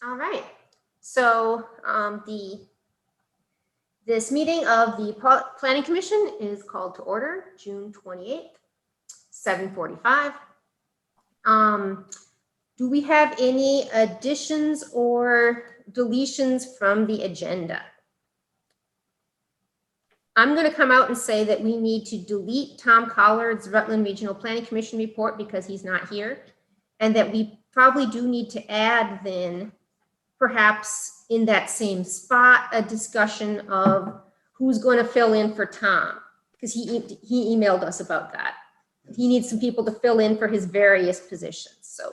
All right. So this meeting of the Planning Commission is called to order June 28th, 7:45. Do we have any additions or deletions from the agenda? I'm going to come out and say that we need to delete Tom Collard's Rutland Regional Planning Commission report because he's not here, and that we probably do need to add then, perhaps in that same spot, a discussion of who's going to fill in for Tom, because he emailed us about that. He needs some people to fill in for his various positions. So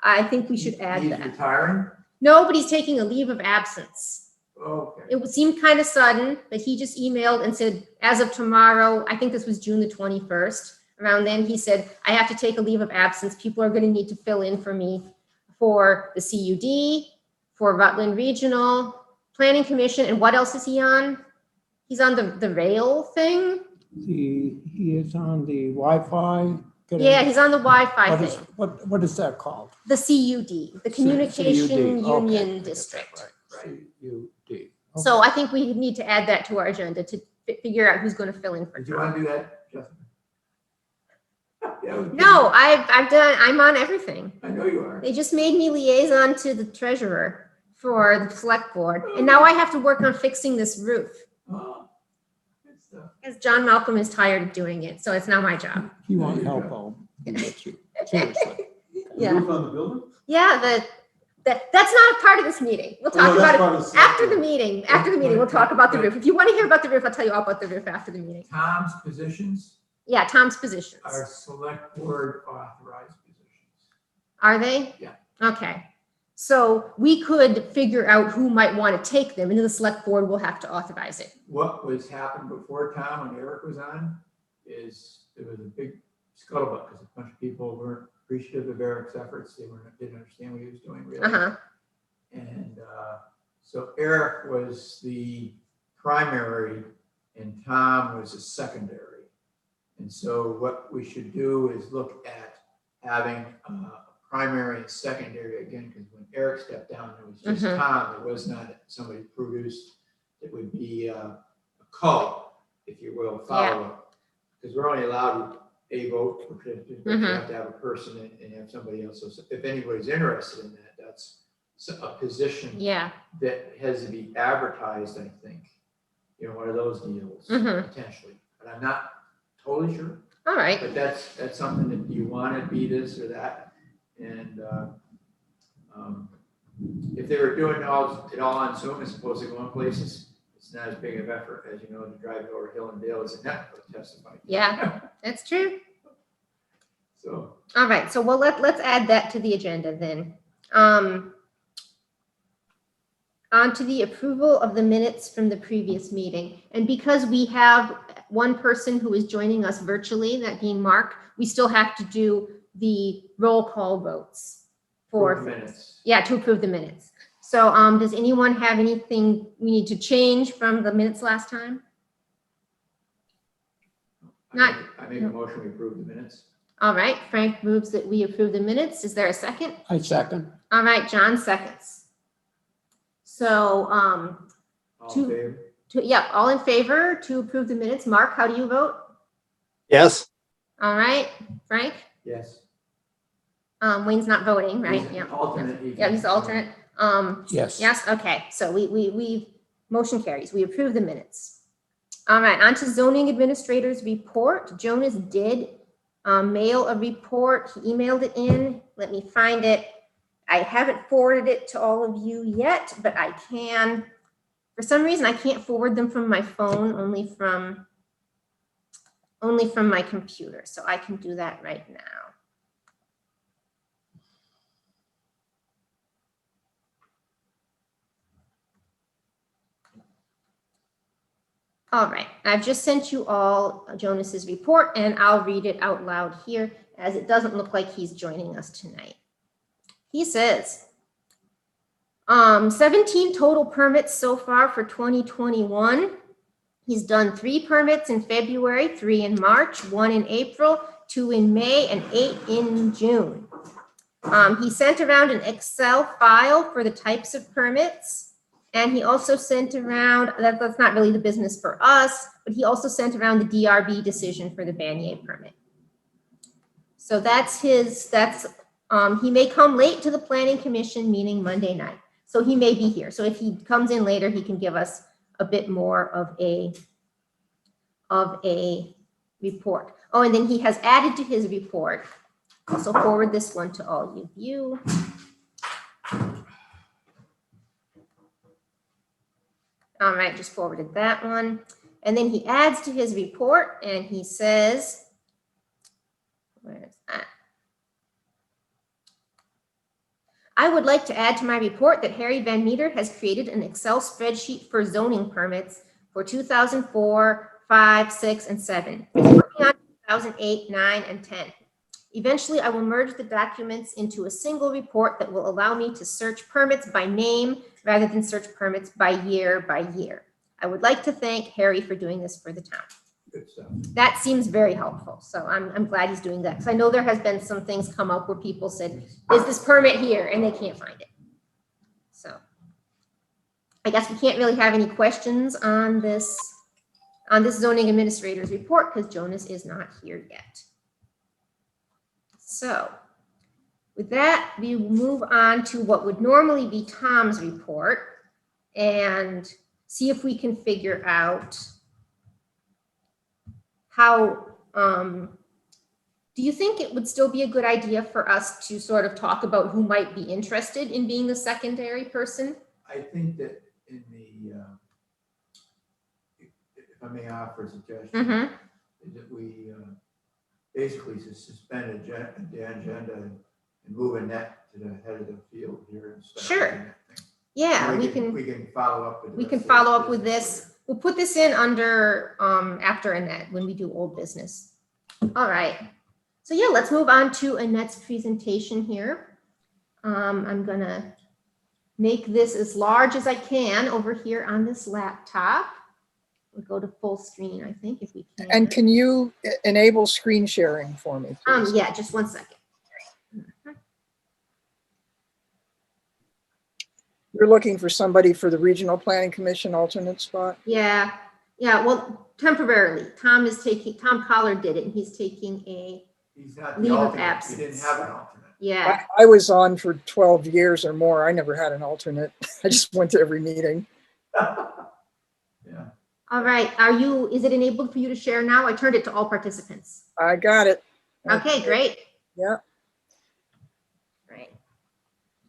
I think we should add He's that. retiring? No, but he's taking a leave of absence. Okay. It seemed kind of sudden, but he just emailed and said, as of tomorrow, I think this was June the 21st, around then, he said, I have to take a leave of absence. People are going to need to fill in for me for the CUD, for Rutland Regional Planning Commission, and what else is he on? He's on the rail thing? He is on the Wi-Fi. Yeah, he's on the Wi-Fi What is, thing. what is that called? The CUD, the Communication CUD, okay. Union District. Right. CUD. So I think we need to add that to our agenda to figure out who's going to fill in for Do you Tom. want to do that, Justin? Yeah, No, I'm on everything. I know you are. They just made me liaison to the treasurer for the select board. And now I have to work on fixing this roof Oh, good stuff. because John Malcolm is tired of doing it. So it's now my job. If you want help, I'll be with you. Seriously. Yeah. Roof on the building? Yeah, that's not a part of this meeting. We'll talk Oh, that's about part it of the after the select meeting. After the meeting, we'll talk about the roof. If you want to hear about the roof, I'll tell you all about the roof after the meeting. Tom's positions Yeah, Tom's positions. are select board authorized positions. Are they? Yeah. Okay. So we could figure out who might want to take them, and then the select board will have to authorize it. What was happened before Tom and Eric was on is there was a big scuttlebutt because a bunch of people weren't appreciative of Eric's efforts. They didn't understand what he was doing really. Uh-huh. And so Eric was the primary and Tom was a secondary. And so what we should do is look at having a primary and secondary again, because when Eric stepped down, it was just Mhm. Tom. It was not somebody produced. It would be a co, if you will, follow-up. Because we're only allowed a vote for positions, but you have to have a person and have somebody else. So if anybody's interested in that, that's a position Yeah. that has to be advertised, I think. You know, one of those deals, Mhm. potentially. But I'm not totally sure. All right. But that's something that you want to be this or that. And if they were doing it all on Zoom as opposed to going places, it's not as big of effort as, you know, to drive over Hill and Dale as a net to testify. Yeah, that's true. So, All right. So let's add that to the agenda then. On to the approval of the minutes from the previous meeting. And because we have one person who is joining us virtually, that being Mark, we still have to do the roll call votes for approve minutes. Yeah, to approve the minutes. So does anyone have anything we need to change from the minutes last time? Not- I make a motion, we approve the minutes. All right, Frank moves that we approve the minutes. Is there a second? I second. All right, John seconds. So, All in favor? all in favor to approve the minutes. Mark, how do you vote? Yes. All right, Frank? Yes. Wayne's not voting, right? He's Yeah. alternate. Yeah, he's alternate. Yes. Yes, okay, so we motion carries. We approve the minutes. All right, on to zoning administrator's report. Jonas did mail a report. He emailed it in. Let me find it. I haven't forwarded it to all of you yet, but I can. For some reason, I can't forward them from my phone, only from my computer. So I can do that right now. All right, I've just sent you all Jonas's report and I'll read it out loud here as it doesn't look like he's joining us tonight. He says, 17 total permits so far for 2021. He's done 3 permits in February, 3 in March, 1 in April, 2 in May, and 8 in June. He sent around an Excel file for the types of permits. And he also sent around, that's not really the business for us, but he also sent around the DRB decision for the Banyere permit. So that's he may come late to the planning commission meeting Monday night. So he may be here. So if he comes in later, he can give us a bit more of a report. Oh, and then he has added to his report. Also forward this one to all of you. All right, just forwarded that one. And then he adds to his report and he says, where is that? I would like to add to my report that Harry Van Meter has created an Excel spreadsheet for zoning permits for 2004, 5, 6, and 7. He's working on 2008, 9, and 10. Eventually, I will merge the documents into a single report that will allow me to search permits by name rather than search permits by year. I would like to thank Harry for doing this for the town. Good stuff. That seems very helpful. So I'm glad he's doing that. Because I know there has been some things come up where people said, is this permit here? And they can't find it. So I guess we can't really have any questions on this zoning administrator's report because Jonas is not here yet. So with that, we will move on to what would normally be Tom's report and see if we can figure out how, do you think it would still be a good idea for us to sort of talk about who might be interested in being the secondary person? I think that in the, if I may offer a suggestion, is that we basically suspend the agenda and move that to the head of the field here. Sure. Yeah, we can follow up with. We can follow up with this. We'll put this in under after Annette when we do old business. All right. So yeah, let's move on to Annette's presentation here. I'm gonna make this as large as I can over here on this laptop. We'll go to full screen, I think, if we can. And can you enable screen sharing for me, please? Yeah, just 1 second. You're looking for somebody for the Regional Planning Commission alternate spot? Yeah, well, temporarily. Tom Collard did it, and he's taking a He's not the leave of alternate. absence. He didn't have an alternate. Yeah. I was on for 12 years or more. I never had an alternate. I just went to every meeting. Yeah. All right. Is it enabled for you to share now? I turned it to all participants. I got it. Okay, great. Yeah. Right.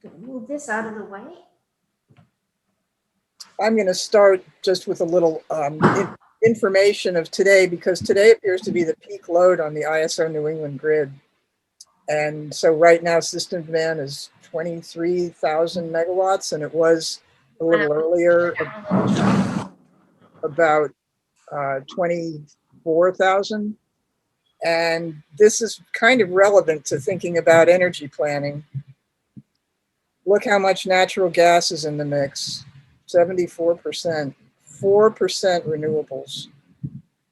Gonna move this out of the way. I'm going to start just with a little information of today, because today appears to be the peak load on the ISO New England grid. And so right now system demand is 23,000 megawatts, and it was a little earlier about 24,000. And this is kind of relevant to thinking about energy planning. Look how much natural gas is in the mix. 74%, 4% renewables,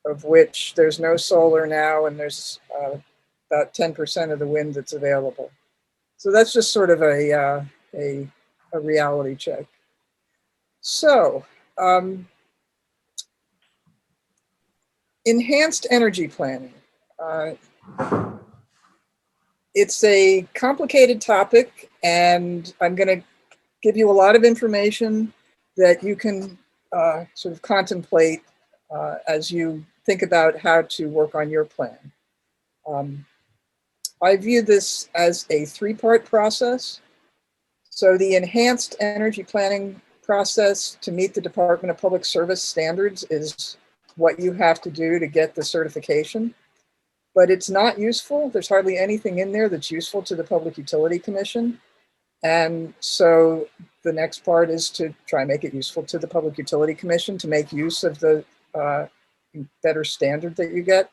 of which there's no solar now, and there's about 10% of the wind that's available. So that's just sort of a reality check. So enhanced energy planning. It's a complicated topic, and I'm going to give you a lot of information that you can sort of contemplate as you think about how to work on your plan. I view this as a three-part process. So the enhanced energy planning process to meet the Department of Public Service standards is what you have to do to get the certification. But it's not useful. There's hardly anything in there that's useful to the Public Utility Commission. And so the next part is to try and make it useful to the Public Utility Commission to make use of the better standard that you get.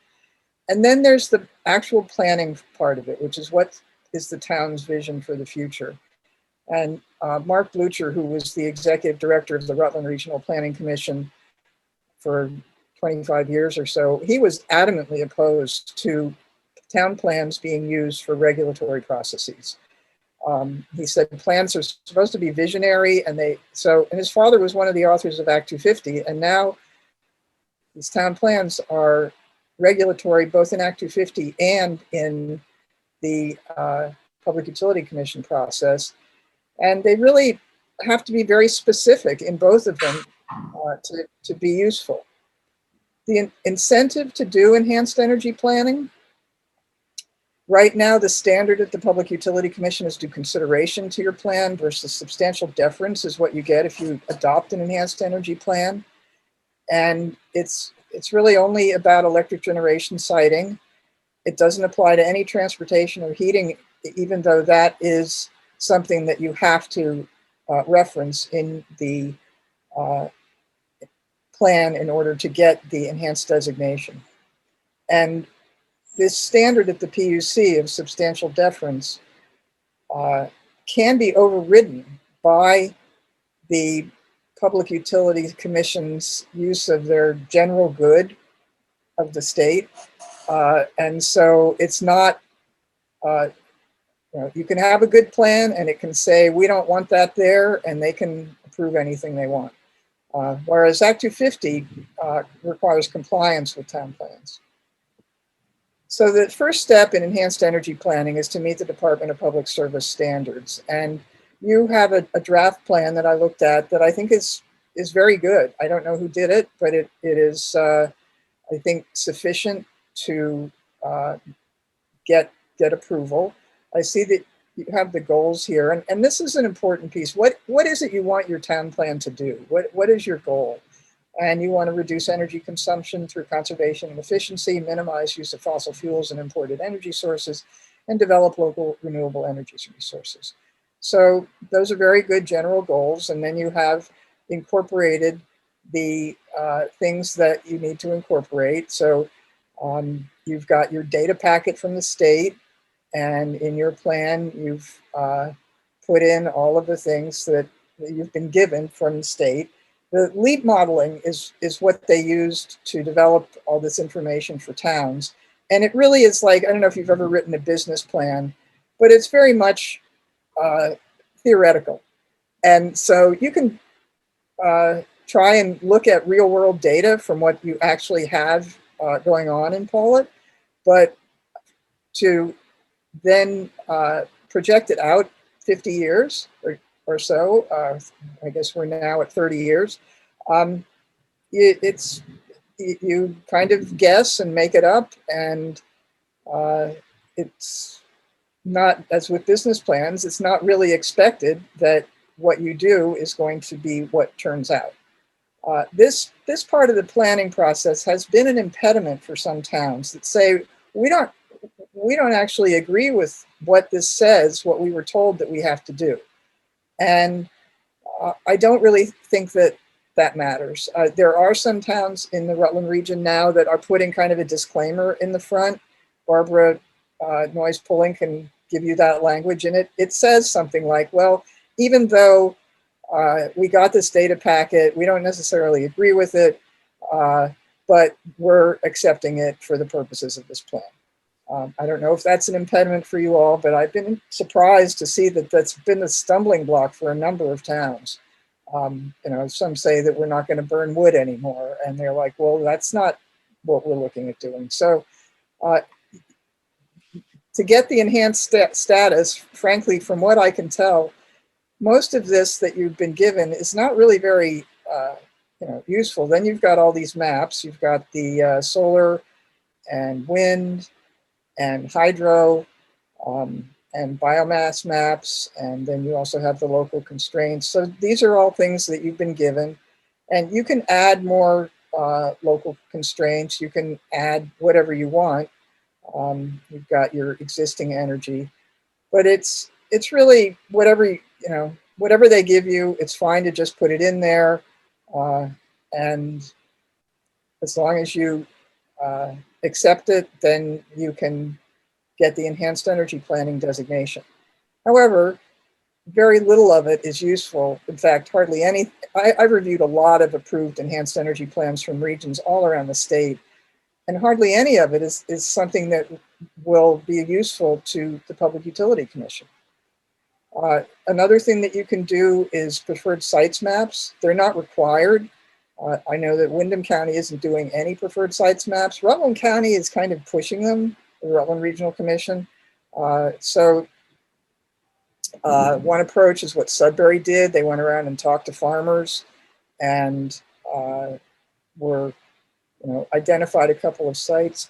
And then there's the actual planning part of it, which is what is the town's vision for the future. And Mark Blucher, who was the executive director of the Rutland Regional Planning Commission for 25 years or so, he was adamantly opposed to town plans being used for regulatory processes. He said plans are supposed to be visionary, and his father was one of the authors of Act 250, and now these town plans are regulatory both in Act 250 and in the Public Utility Commission process. And they really have to be very specific in both of them to be useful. The incentive to do enhanced energy planning, right now the standard at the Public Utility Commission is due consideration to your plan versus substantial deference is what you get if you adopt an enhanced energy plan. And it's really only about electric generation siting. It doesn't apply to any transportation or heating, even though that is something that you have to reference in the plan in order to get the enhanced designation. And this standard at the PUC of substantial deference can be overridden by the Public Utilities Commission's use of their general good of the state. And so it's not, you can have a good plan and it can say, we don't want that there, and they can approve anything they want. Whereas Act 250 requires compliance with town plans. So the first step in enhanced energy planning is to meet the Department of Public Service standards. And you have a draft plan that I looked at that I think is very good. I don't know who did it, but it is, I think, sufficient to get approval. I see that you have the goals here, and this is an important piece. What is it you want your town plan to do? What is your goal? And you want to reduce energy consumption through conservation and efficiency, minimize use of fossil fuels and imported energy sources, and develop local renewable energy resources. So those are very good general goals. And then you have incorporated the things that you need to incorporate. So you've got your data packet from the state, and in your plan, you've put in all of the things that you've been given from the state. The LEAP modeling is what they used to develop all this information for towns. And it really is like, I don't know if you've ever written a business plan, but it's very much theoretical. And so you can try and look at real world data from what you actually have going on in Pollitt, but to then project it out 50 years or so, I guess we're now at 30 years, you kind of guess and make it up, and it's not, as with business plans, it's not really expected that what you do is going to be what turns out. This part of the planning process has been an impediment for some towns that say, we don't actually agree with what this says, what we were told that we have to do. And I don't really think that matters. There are some towns in the Rutland region now that are putting kind of a disclaimer in the front. Barbara Noyes Pulling can give you that language, and it says something like, well, even though we got this data packet, we don't necessarily agree with it, but we're accepting it for the purposes of this plan. I don't know if that's an impediment for you all, but I've been surprised to see that that's been a stumbling block for a number of towns. Some say that we're not going to burn wood anymore, and they're like, well, that's not what we're looking at doing. So to get the enhanced status, frankly, from what I can tell, most of this that you've been given is not really very useful. Then you've got all these maps. You've got the solar and wind and hydro and biomass maps, and then you also have the local constraints. So these are all things that you've been given, and you can add more local constraints. You can add whatever you want. You've got your existing energy, but it's really whatever whatever they give you. It's fine to just put it in there, and as long as you accept it, then you can get the enhanced energy planning designation. However, very little of it is useful. In fact, hardly any. I've reviewed a lot of approved enhanced energy plans from regions all around the state, and hardly any of it is something that will be useful to the Public Utility Commission. Another thing that you can do is preferred sites maps. They're not required. I know that Windham County isn't doing any preferred sites maps. Rutland County is kind of pushing them, the Rutland Regional Commission. One approach is what Sudbury did. They went around and talked to farmers and identified a couple of sites.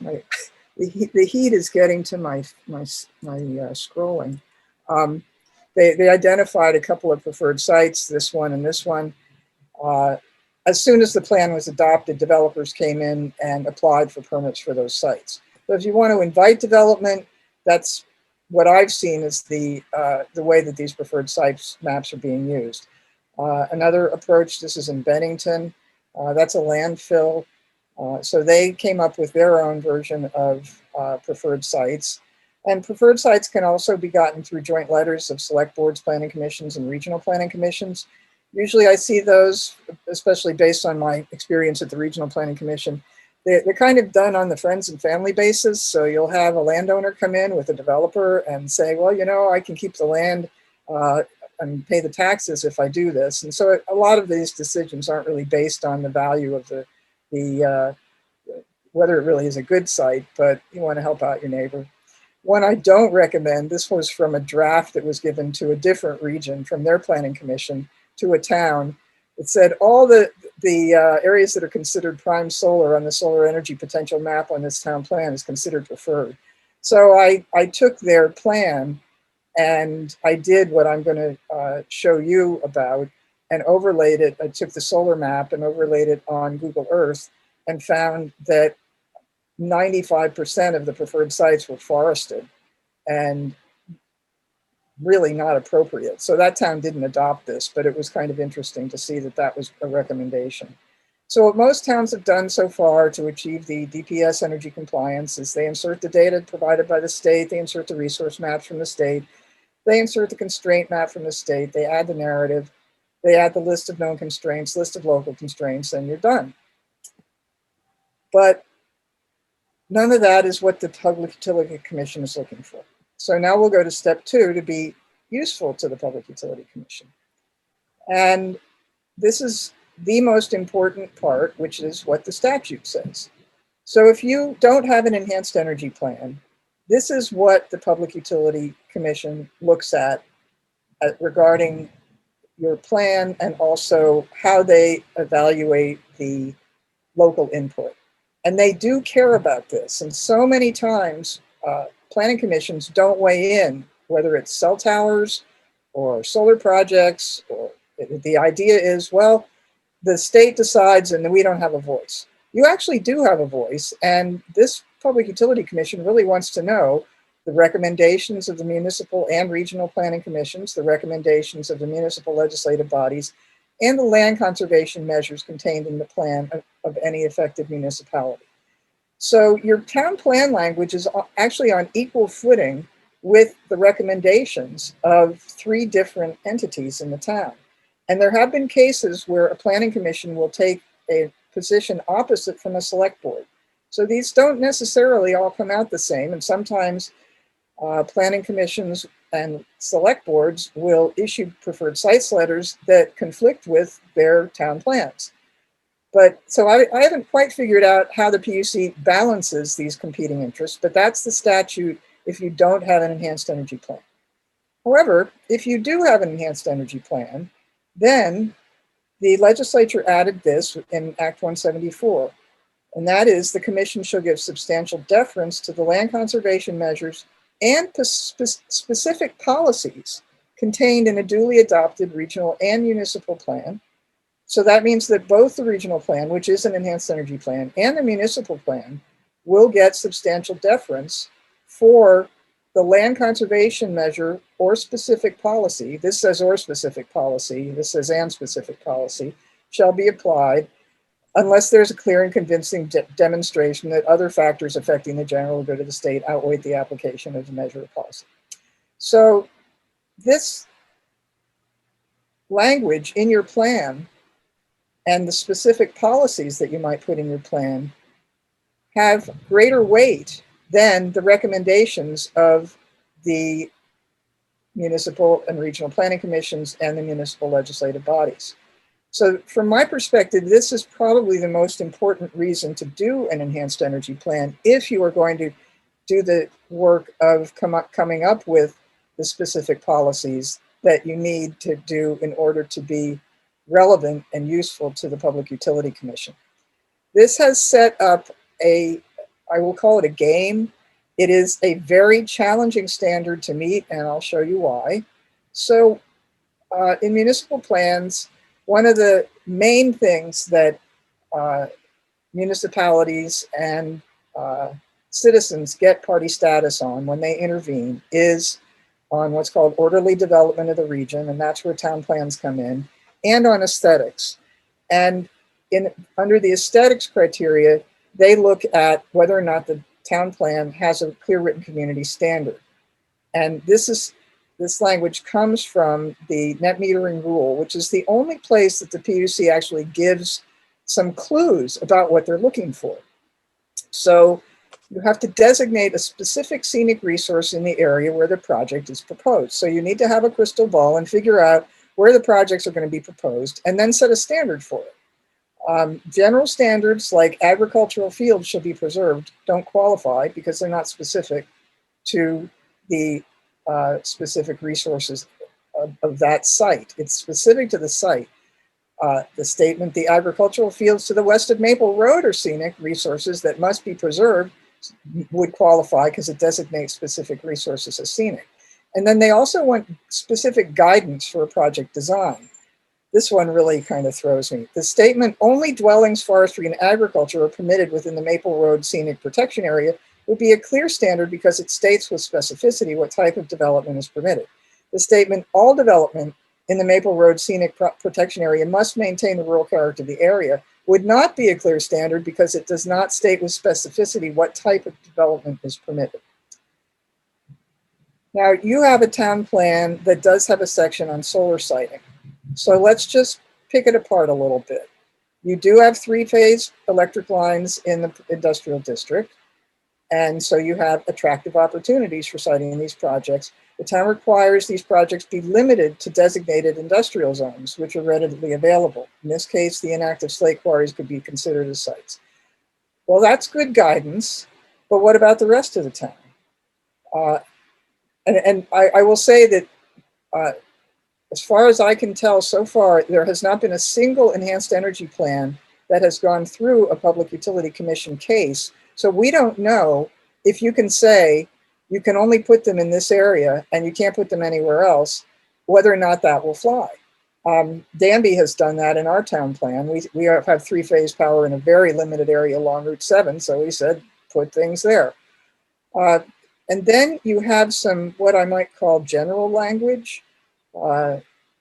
The heat is getting to my scrolling. They identified a couple of preferred sites, this one and this one. As soon as the plan was adopted, developers came in and applied for permits for those sites. So if you want to invite development, that's what I've seen is the way that these preferred sites maps are being used. Another approach, this is in Bennington, that's a landfill. So they came up with their own version of preferred sites. And preferred sites can also be gotten through joint letters of select boards, planning commissions, and regional planning commissions. Usually I see those, especially based on my experience at the Regional Planning Commission, they're kind of done on the friends and family basis. So you'll have a landowner come in with a developer and say, well, you know, I can keep the land and pay the taxes if I do this. And so a lot of these decisions aren't really based on the value of whether it really is a good site, but you want to help out your neighbor. One I don't recommend, this was from a draft that was given to a different region from their planning commission to a town. It said all the areas that are considered prime solar on the solar energy potential map on this town plan is considered preferred. So I took their plan and I did what I'm going to show you about and overlaid it. I took the solar map and overlaid it on Google Earth and found that 95% of the preferred sites were forested and really not appropriate. So that town didn't adopt this, but it was kind of interesting to see that that was a recommendation. So what most towns have done so far to achieve the DPS energy compliance is they insert the data provided by the state, they insert the resource maps from the state, they insert the constraint map from the state, they add the narrative, they add the list of known constraints, list of local constraints, and you're done. But none of that is what the Public Utility Commission is looking for. So now we'll go to step 2 to be useful to the Public Utility Commission. And this is the most important part, which is what the statute says. So if you don't have an enhanced energy plan, this is what the Public Utility Commission looks at regarding your plan and also how they evaluate the local input. And they do care about this. And so many times, planning commissions don't weigh in, whether it's cell towers or solar projects, or the idea is, well, the state decides and we don't have a voice. You actually do have a voice, and this Public Utility Commission really wants to know the recommendations of the municipal and regional planning commissions, the recommendations of the municipal legislative bodies, and the land conservation measures contained in the plan of any affected municipality. So your town plan language is actually on equal footing with the recommendations of 3 different entities in the town. And there have been cases where a planning commission will take a position opposite from a select board. So these don't necessarily all come out the same. And sometimes planning commissions and select boards will issue preferred sites letters that conflict with their town plans. But so I haven't quite figured out how the PUC balances these competing interests, but that's the statute if you don't have an enhanced energy plan. However, if you do have an enhanced energy plan, then the legislature added this in Act 174, and that is the commission shall give substantial deference to the land conservation measures and specific policies contained in a duly adopted regional and municipal plan. So that means that both the regional plan, which is an enhanced energy plan, and the municipal plan will get substantial deference for the land conservation measure or specific policy. This says or specific policy, this says and specific policy, shall be applied unless there's a clear and convincing demonstration that other factors affecting the general good of the state outweigh the application of the measure of policy. So this language in your plan and the specific policies that you might put in your plan have greater weight than the recommendations of the municipal and regional planning commissions and the municipal legislative bodies. So from my perspective, this is probably the most important reason to do an enhanced energy plan if you are going to do the work of coming up with the specific policies that you need to do in order to be relevant and useful to the Public Utility Commission. This has set up I will call it a game. It is a very challenging standard to meet, and I'll show you why. So in municipal plans, one of the main things that municipalities and citizens get party status on when they intervene is on what's called orderly development of the region, and that's where town plans come in, and on aesthetics. And under the aesthetics criteria, they look at whether or not the town plan has a clear written community standard. And this language comes from the net metering rule, which is the only place that the PUC actually gives some clues about what they're looking for. So you have to designate a specific scenic resource in the area where the project is proposed. So you need to have a crystal ball and figure out where the projects are going to be proposed and then set a standard for it. General standards like agricultural fields should be preserved don't qualify because they're not specific to the specific resources of that site. It's specific to the site. The statement, the agricultural fields to the west of Maple Road are scenic resources that must be preserved, would qualify because it designates specific resources as scenic. And then they also want specific guidance for a project design. This one really kind of throws me. The statement, only dwellings, forestry, and agriculture are permitted within the Maple Road Scenic Protection Area, would be a clear standard because it states with specificity what type of development is permitted. The statement, all development in the Maple Road Scenic Protection Area must maintain the rural character of the area, would not be a clear standard because it does not state with specificity what type of development is permitted. Now, you have a town plan that does have a section on solar siting. So let's just pick it apart a little bit. You do have three-phase electric lines in the industrial district. And so you have attractive opportunities for siting in these projects. The town requires these projects be limited to designated industrial zones, which are readily available. In this case, the inactive slate quarries could be considered as sites. Well, that's good guidance, but what about the rest of the town? I will say that as far as I can tell so far, there has not been a single enhanced energy plan that has gone through a Public Utility Commission case. So we don't know if you can say you can only put them in this area and you can't put them anywhere else, whether or not that will fly. Danby has done that in our town plan. We have three-phase power in a very limited area along Route 7, so we said put things there. And then you have some what I might call general language.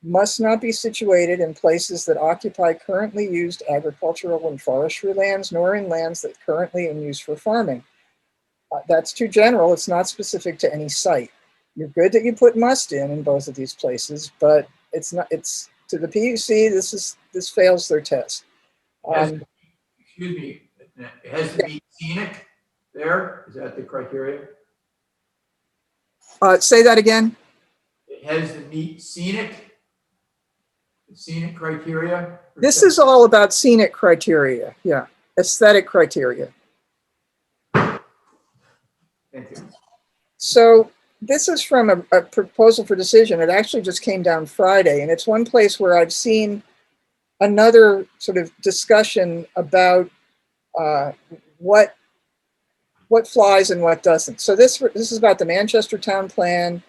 Must not be situated in places that occupy currently used agricultural and forestry lands, nor in lands that currently in use for farming. That's too general. It's not specific to any site. You're good that you put must in both of these places, but it's not. It's to the PUC. This fails their test. Excuse me. It has to be scenic. There is that the criteria? Say that again. It has to meet scenic criteria. This is all about scenic criteria. Yeah, aesthetic criteria. Thank you. So this is from a proposal for decision. It actually just came down Friday, and it's one place where I've seen another sort of discussion about what flies and what doesn't. So this is about the Manchester Town Plan.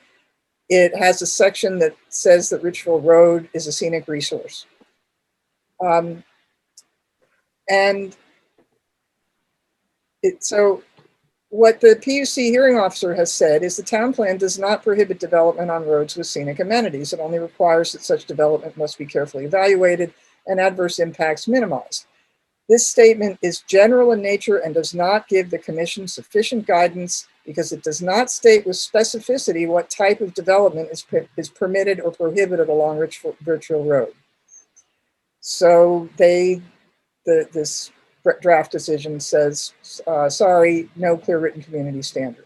It has a section that says that Richfield Road is a scenic resource. So what the PUC hearing officer has said is the town plan does not prohibit development on roads with scenic amenities. It only requires that such development must be carefully evaluated and adverse impacts minimized. This statement is general in nature and does not give the commission sufficient guidance because it does not state with specificity what type of development is permitted or prohibited along Richfield Road. So this draft decision says, sorry, no clear written community standard.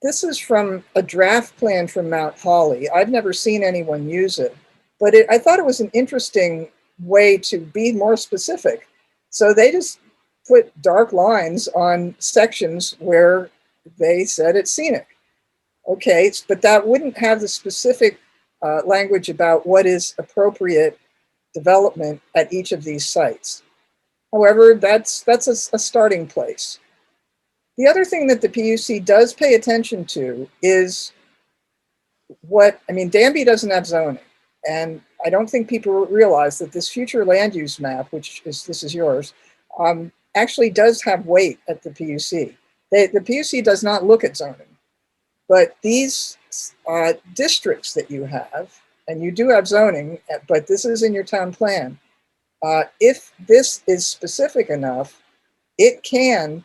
this is from a draft plan from Mount Holly. I've never seen anyone use it, but I thought it was an interesting way to be more specific. So they just put dark lines on sections where they said it's scenic. Okay, but that wouldn't have the specific language about what is appropriate development at each of these sites. However, that's a starting place. The other thing that the PUC does pay attention to is Danby doesn't have zoning. And I don't think people realize that this future land use map, this is yours, actually does have weight at the PUC. The PUC does not look at zoning, but these districts that you have, and you do have zoning, but this is in your town plan. If this is specific enough, it can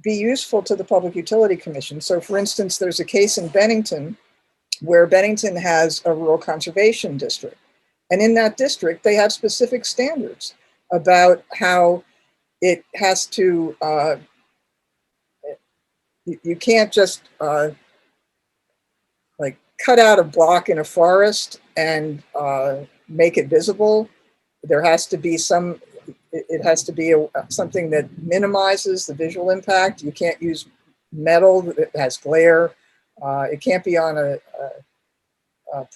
be useful to the Public Utility Commission. So for instance, there's a case in Bennington where Bennington has a rural conservation district. And in that district, they have specific standards about how it has to, you can't just like cut out a block in a forest and make it visible. There has to be it has to be something that minimizes the visual impact. You can't use metal that has glare. It can't be on a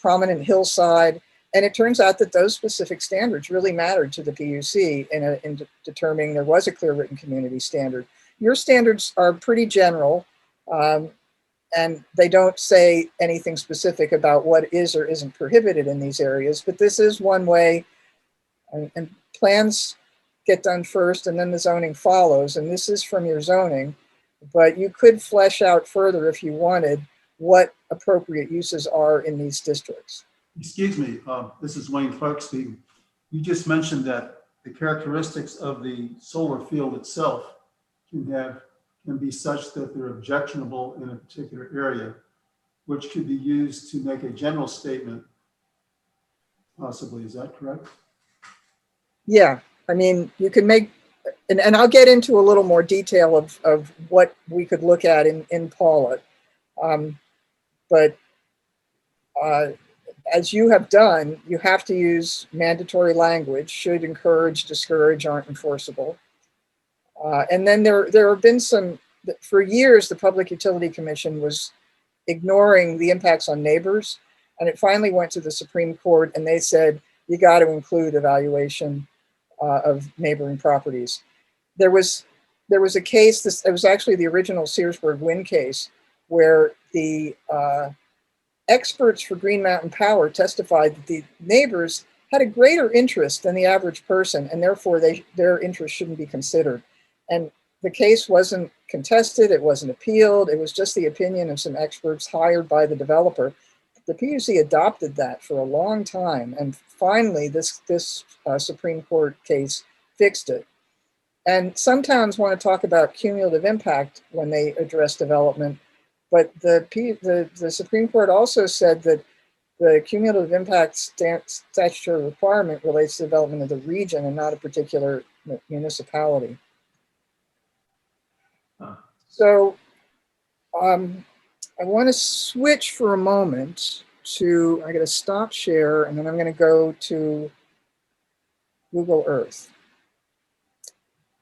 prominent hillside. And it turns out that those specific standards really mattered to the PUC in determining there was a clear written community standard. Your standards are pretty general, and they don't say anything specific about what is or isn't prohibited in these areas, but this is one way, and plans get done first and then the zoning follows, and this is from your zoning, but you could flesh out further if you wanted what appropriate uses are in these districts. Excuse me, this is Wayne Clark speaking. You just mentioned that the characteristics of the solar field itself can be such that they're objectionable in a particular area, which could be used to make a general statement, possibly. Is that correct? Yeah, I mean, you can make, and I'll get into a little more detail of what we could look at in Paula. But as you have done, you have to use mandatory language, should, encourage, discourage, aren't enforceable. And then there have been some, for years, the Public Utility Commission was ignoring the impacts on neighbors. And it finally went to the Supreme Court and they said, you got to include evaluation of neighboring properties. There was a case, it was actually the original Searsburg Wind case, where the experts for Green Mountain Power testified that the neighbors had a greater interest than the average person, and therefore their interest shouldn't be considered. And the case wasn't contested, it wasn't appealed, it was just the opinion of some experts hired by the developer. The PUC adopted that for a long time, and finally this Supreme Court case fixed it. And some towns want to talk about cumulative impact when they address development, but the Supreme Court also said that the cumulative impact statutory requirement relates to development of the region and not a particular municipality. So I want to switch for a moment to, I'm going to stop share, and then I'm going to go to Google Earth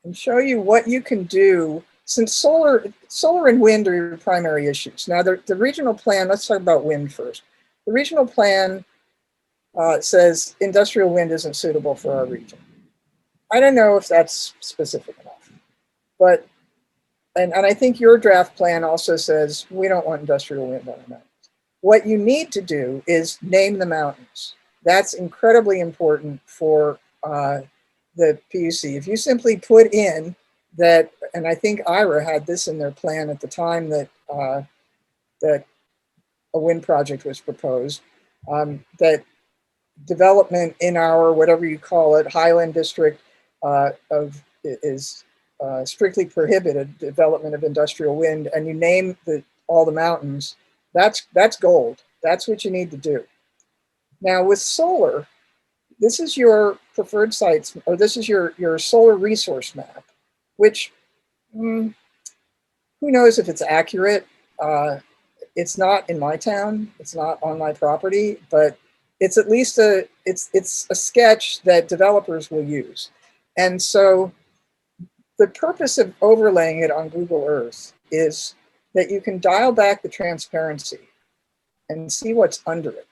and show you what you can do, since solar and wind are your primary issues. Now the regional plan, let's talk about wind first. The regional plan says industrial wind isn't suitable for our region. I don't know if that's specific enough, but and I think your draft plan also says we don't want industrial wind on the mountains. What you need to do is name the mountains. That's incredibly important for the PUC. If you simply put in that, and I think IRA had this in their plan at the time that that a wind project was proposed, that development in our, whatever you call it, Highland District is strictly prohibited, development of industrial wind, and you name all the mountains, that's gold. That's what you need to do. Now with solar, this is your preferred sites, or this is your solar resource map, which who knows if it's accurate. It's not in my town, it's not on my property, but it's at least it's a sketch that developers will use. And so the purpose of overlaying it on Google Earth is that you can dial back the transparency and see what's under it.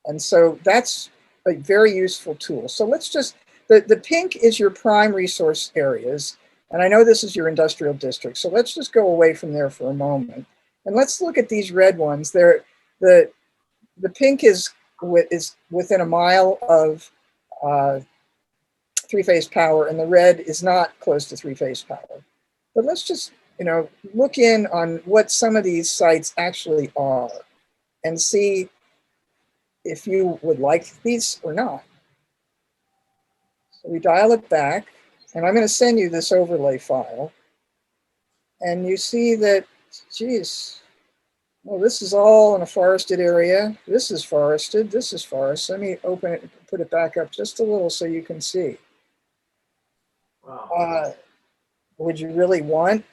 And so that's a very useful tool. So let's just, the pink is your prime resource areas. And I know this is your industrial district. So let's just go away from there for a moment. And let's look at these red ones. The pink is within a mile of three-phase power, and the red is not close to three-phase power. But let's just, look in on what some of these sites actually are and see if you would like these or not. So we dial it back, and I'm going to send you this overlay file. And you see that, geez, well, this is all in a forested area. This is forested. This is forest. Let me open it and put it back up just a little so you can see. Wow. Would you really want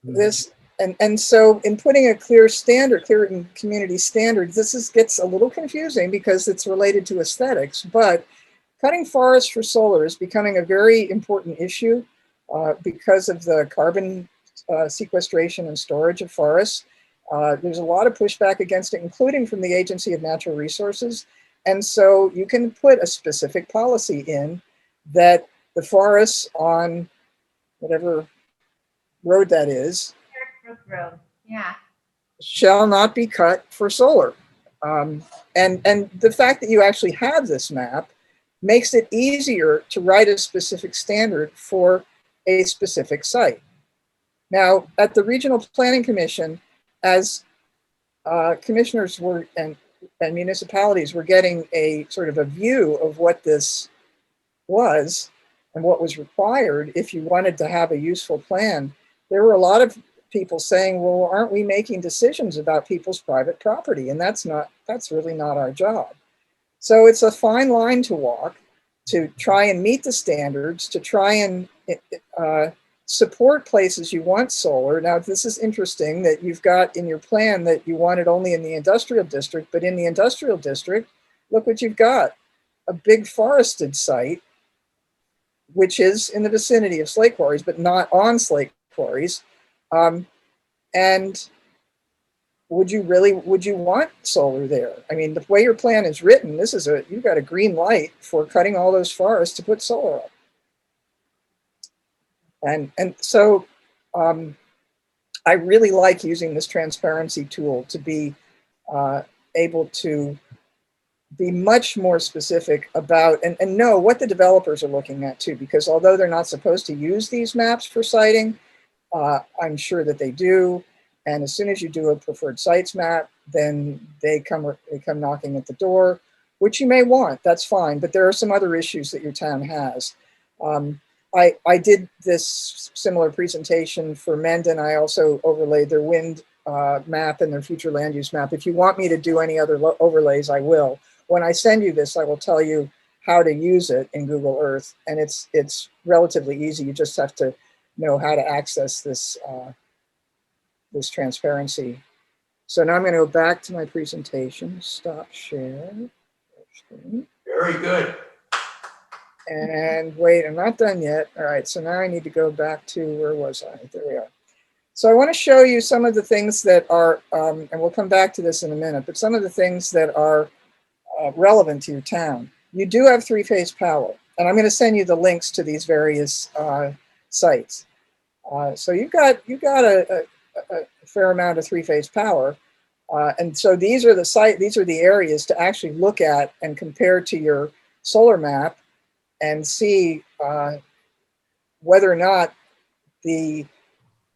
this? And so in putting a clear community standard, gets a little confusing because it's related to aesthetics, but cutting forests for solar is becoming a very important issue because of the carbon sequestration and storage of forests. There's a lot of pushback against it, including from the Agency of Natural Resources. And so you can put a specific policy in that the forests on whatever road that is Road. Yeah. shall not be cut for solar. And the fact that you actually have this map makes it easier to write a specific standard for a specific site. Now, at the Regional Planning Commission, as commissioners were and municipalities were getting a sort of a view of what this was and what was required if you wanted to have a useful plan, there were a lot of people saying, well, aren't we making decisions about people's private property? And that's really not our job. So it's a fine line to walk to try and meet the standards, to try and support places you want solar. Now, this is interesting that you've got in your plan that you want it only in the industrial district, but in the industrial district, look what you've got, a big forested site, which is in the vicinity of slate quarries, but not on slate quarries. And would you want solar there? I mean, the way your plan is written, you've got a green light for cutting all those forests to put solar up. And so I really like using this transparency tool to be able to be much more specific about and know what the developers are looking at too, because although they're not supposed to use these maps for siting, I'm sure that they do. And as soon as you do a preferred sites map, then they come knocking at the door, which you may want, that's fine. But there are some other issues that your town has. I did this similar presentation for Mendon. I also overlaid their wind map and their future land use map. If you want me to do any other overlays, I will. When I send you this, I will tell you how to use it in Google Earth. And it's relatively easy. You just have to know how to access this, this transparency. So now I'm going to go back to my presentation, stop share. Very good. And wait, I'm not done yet. All right, so now I need to go back to, where was I? There we are. So I want to show you some of the things that are, and we'll come back to this in a minute, but some of the things that are relevant to your town. You do have three-phase power, and I'm going to send you the links to these various sites. So you've got a fair amount of three-phase power, and so these are the areas to actually look at and compare to your solar map and see whether or not the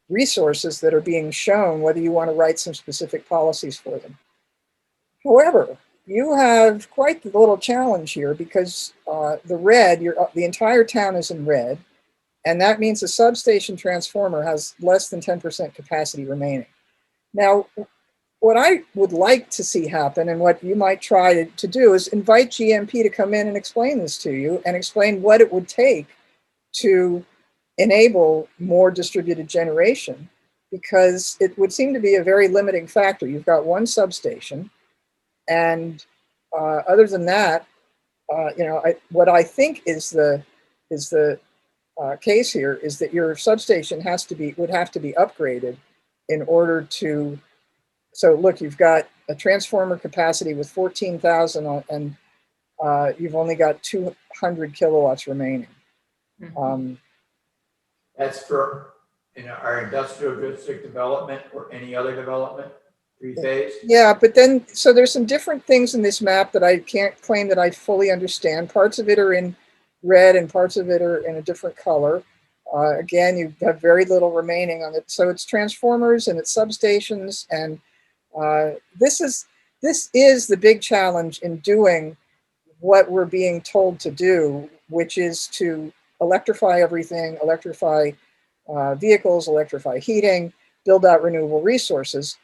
resources that are being shown, whether you want to write some specific policies for them. However, you have quite the little challenge here because the entire town is in red, and that means the substation transformer has less than 10% capacity remaining. Now, what I would like to see happen and what you might try to do is invite GMP to come in and explain this to you and explain what it would take to enable more distributed generation because it would seem to be a very limiting factor. You've got one substation, and other than that, what I think is the case here is that your substation would have to be upgraded in order to. So look, you've got a transformer capacity with 14,000 and you've only got 200 kilowatts remaining. That's for our industrial district development or any other development, three-phase? Yeah, but then, so there's some different things in this map that I can't claim that I fully understand. Parts of it are in red and parts of it are in a different color. Again, you have very little remaining on it. So it's transformers and it's substations. And this is the big challenge in doing what we're being told to do, which is to electrify everything, electrify vehicles, electrify heating, build out renewable resources.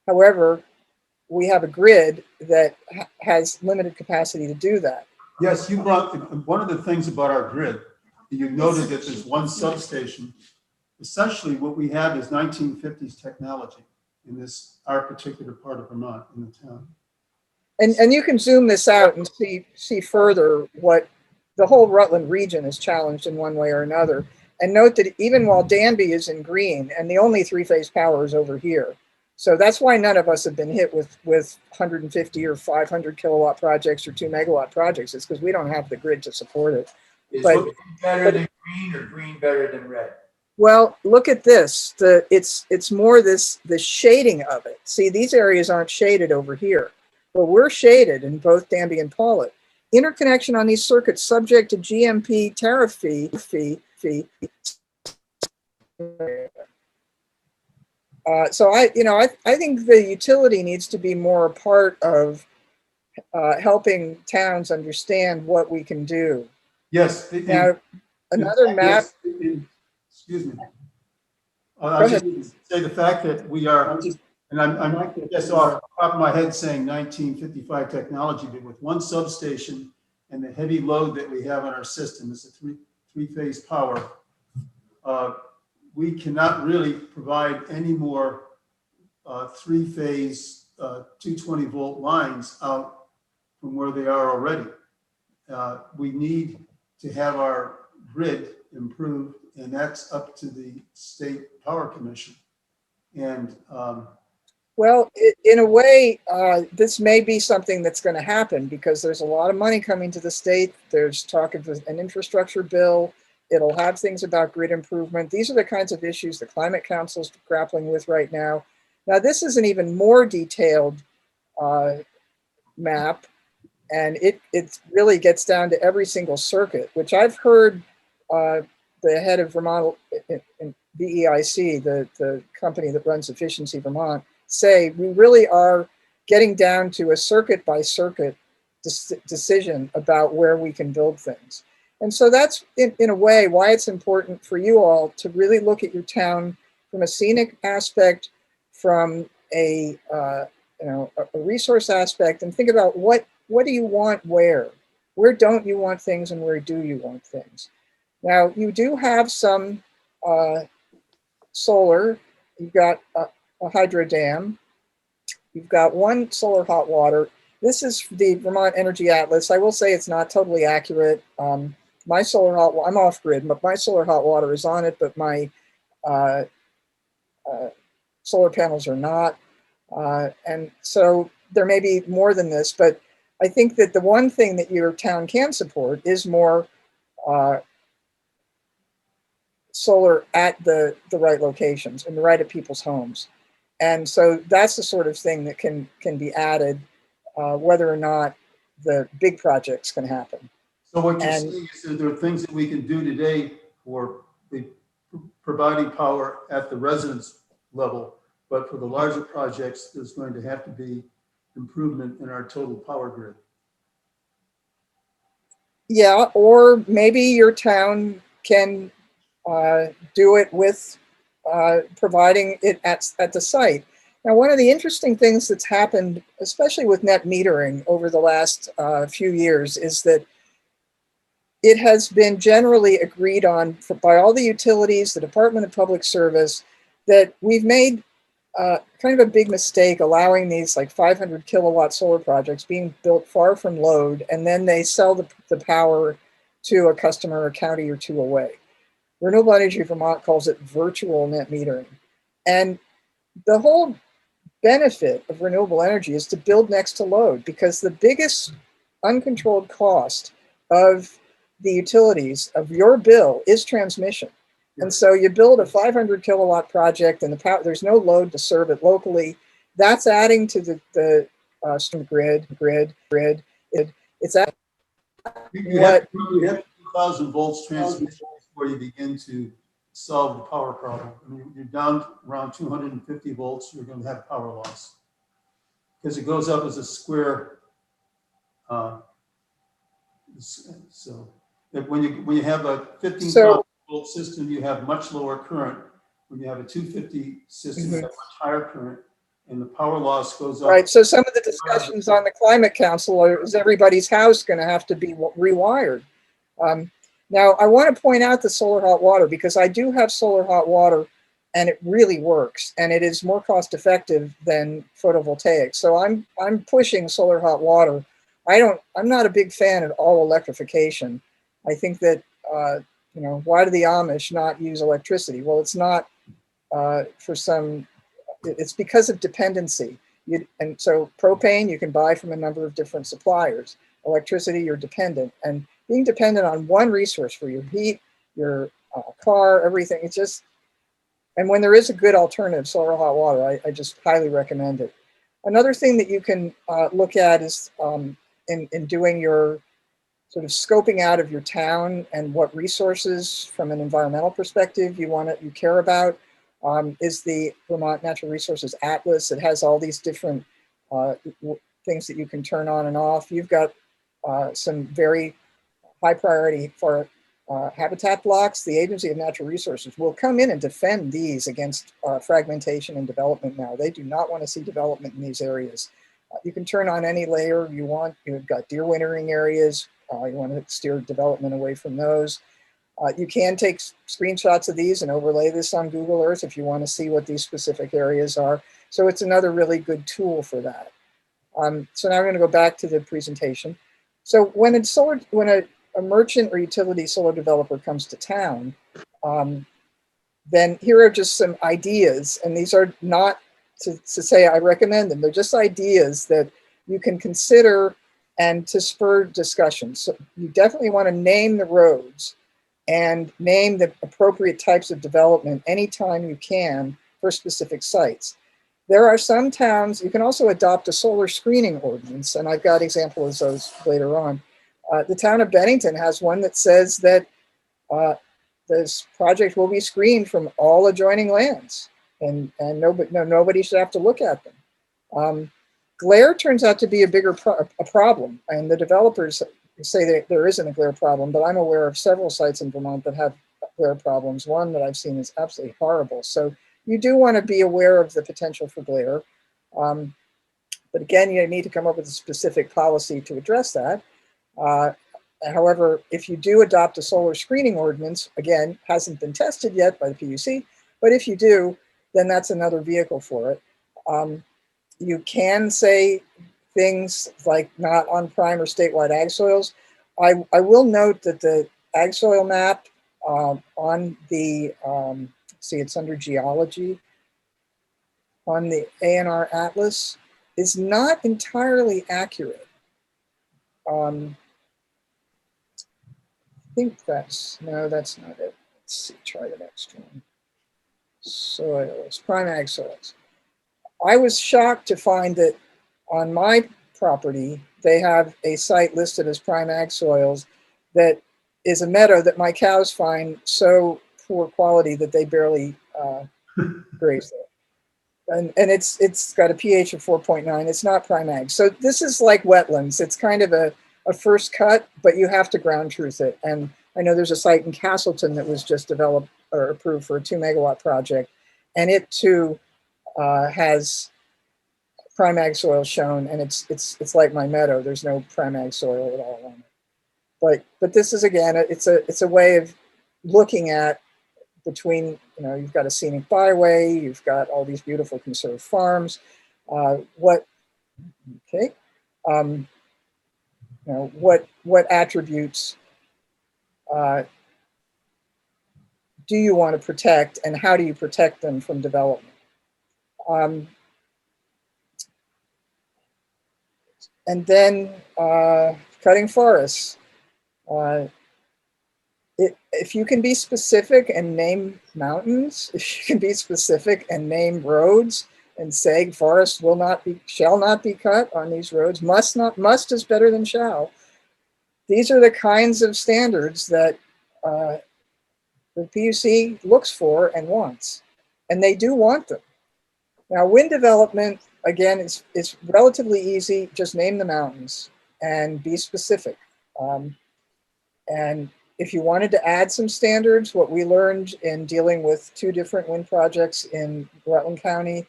However, we have a grid that has limited capacity to do that. Yes, you brought, one of the things about our grid, you noted that there's one substation. Essentially, what we have is 1950s technology in our particular part of Vermont, in the town. And you can zoom this out and see further what the whole Rutland region is challenged in one way or another. And note that even while Danby is in green, and the only three-phase power is over here. So that's why none of us have been hit with 150 or 500 kilowatt projects or 2 megawatt projects. It's because we don't have the grid to support it. Is But- blue better than green or green better than red? Well, look at this. It's more the shading of it. See, these areas aren't shaded over here, but we're shaded in both Danby and Paulet. Interconnection on these circuits subject to GMP tariff fee. So I think the utility needs to be more a part of helping towns understand what we can do. Yes. Now, another map. Excuse me. I was just going to say the fact that we are, and I'm just off the top of my head saying 1955 technology, but with one substation and the heavy load that we have on our system, it's a three-phase power. We cannot really provide any more three-phase 220 volt lines out from where they are already. We need to have our grid improved, and that's up to the State Power Commission. And Well, in a way, this may be something that's going to happen because there's a lot of money coming to the state. There's talk of an infrastructure bill. It'll have things about grid improvement. These are the kinds of issues the Climate Council is grappling with right now. Now, this is an even more detailed map, and it really gets down to every single circuit, which I've heard the head of Vermont BEIC, the company that runs Efficiency Vermont, say we really are getting down to a circuit by circuit decision about where we can build things. And so that's in a way why it's important for you all to really look at your town from a scenic aspect, from a resource aspect, and think about what do you want where don't you want things and where do you want things. Now you do have some solar. You've got a hydro dam. You've got one solar hot water. This is the Vermont Energy Atlas. I will say it's not totally accurate. My solar hot water, I'm off grid, but my solar hot water is on it, but my solar panels are not. And so there may be more than this, but I think that the one thing that your town can support is more solar at the right locations and right at people's homes. And so that's the sort of thing that can be added, whether or not the big projects can happen. so what you're saying is that there are things that we can do today for providing power at the residence level, but for the larger projects, there's going to have to be improvement in our total power grid. Yeah, or maybe your town can do it with providing it at the site. Now, one of the interesting things that's happened, especially with net metering over the last few years, is that it has been generally agreed on by all the utilities, the Department of Public Service, that we've made kind of a big mistake allowing these like 500 kilowatt solar projects being built far from load, and then they sell the power to a customer a county or two away. Renewable Energy Vermont calls it virtual net metering. And the whole benefit of renewable energy is to build next to load, because the biggest uncontrolled cost of the utilities of your bill is transmission. And so you build a 500 kilowatt project and the power, there's no load to serve it locally. That's adding to the grid. It's at You have 2,000 volts transmission before you begin to solve the power problem. I mean, you're down around 250 volts, you're going to have power loss. Because it goes up as a square. So that when you have a 15,000 volt system, you have much lower current. When you have a 250 system, you have much higher current, and the power loss goes up. Right. So some of the discussions on the Climate Council are, is everybody's house going to have to be rewired? Now, I want to point out the solar hot water, because I do have solar hot water and it really works, and it is more cost effective than photovoltaic. So I'm pushing solar hot water. I'm not a big fan of all electrification. I think that, you know, why do the Amish not use electricity? Well, it's not it's because of dependency. And so propane you can buy from a number of different suppliers. Electricity, you're dependent. And being dependent on one resource for your heat, your car, everything, it's just, and when there is a good alternative, solar hot water, I just highly recommend it. Another thing that you can look at is in doing your sort of scoping out of your town and what resources from an environmental perspective you care about, is the Vermont Natural Resources Atlas. It has all these different things that you can turn on and off. You've got some very high priority for habitat blocks. The Agency of Natural Resources will come in and defend these against fragmentation and development now. They do not want to see development in these areas. You can turn on any layer you want. You've got deer wintering areas. You want to steer development away from those. You can take screenshots of these and overlay this on Google Earth if you want to see what these specific areas are. So it's another really good tool for that. So now I'm going to go back to the presentation. So when a merchant or utility solar developer comes to town, then here are just some ideas, and these are not to say I recommend them. They're just ideas that you can consider and to spur discussion. So you definitely want to name the roads and name the appropriate types of development anytime you can for specific sites. There are some towns, you can also adopt a solar screening ordinance, and I've got examples of those later on. The town of Bennington has one that says that this project will be screened from all adjoining lands, and nobody should have to look at them. Glare turns out to be a bigger problem, and the developers say that there isn't a glare problem, but I'm aware of several sites in Vermont that have glare problems. One that I've seen is absolutely horrible. So you do want to be aware of the potential for glare. But again, you need to come up with a specific policy to address that. However, if you do adopt a solar screening ordinance, again, hasn't been tested yet by the PUC, but if you do, then that's another vehicle for it. You can say things like not on prime or statewide ag soils. I will note that the ag soil map on the, see it's under geology, on the ANR Atlas is not entirely accurate. I think that's not it. Let's see, try the next one. Soils, prime ag soils. I was shocked to find that on my property, they have a site listed as prime ag soils that is a meadow that my cows find so poor quality that they barely graze there. And it's got a pH of 4.9. It's not prime ag. So this is like wetlands. It's kind of a first cut, but you have to ground truth it. And I know there's a site in Castleton that was just developed or approved for a 2 megawatt project. And it too has prime ag soil shown, and it's like my meadow. There's no prime ag soil at all on it. But this is, again, it's a way of looking at between, you've got a scenic byway, you've got all these beautiful conserved farms. What attributes do you want to protect, and how do you protect them from development? And then cutting forests. If you can be specific and name mountains, if you can be specific and name roads and say forests shall not be cut on these roads, must is better than shall. These are the kinds of standards that the PUC looks for and wants, and they do want them. Now, wind development, again, it's relatively easy. Just name the mountains and be specific. And if you wanted to add some standards, what we learned in dealing with 2 different wind projects in Rutland County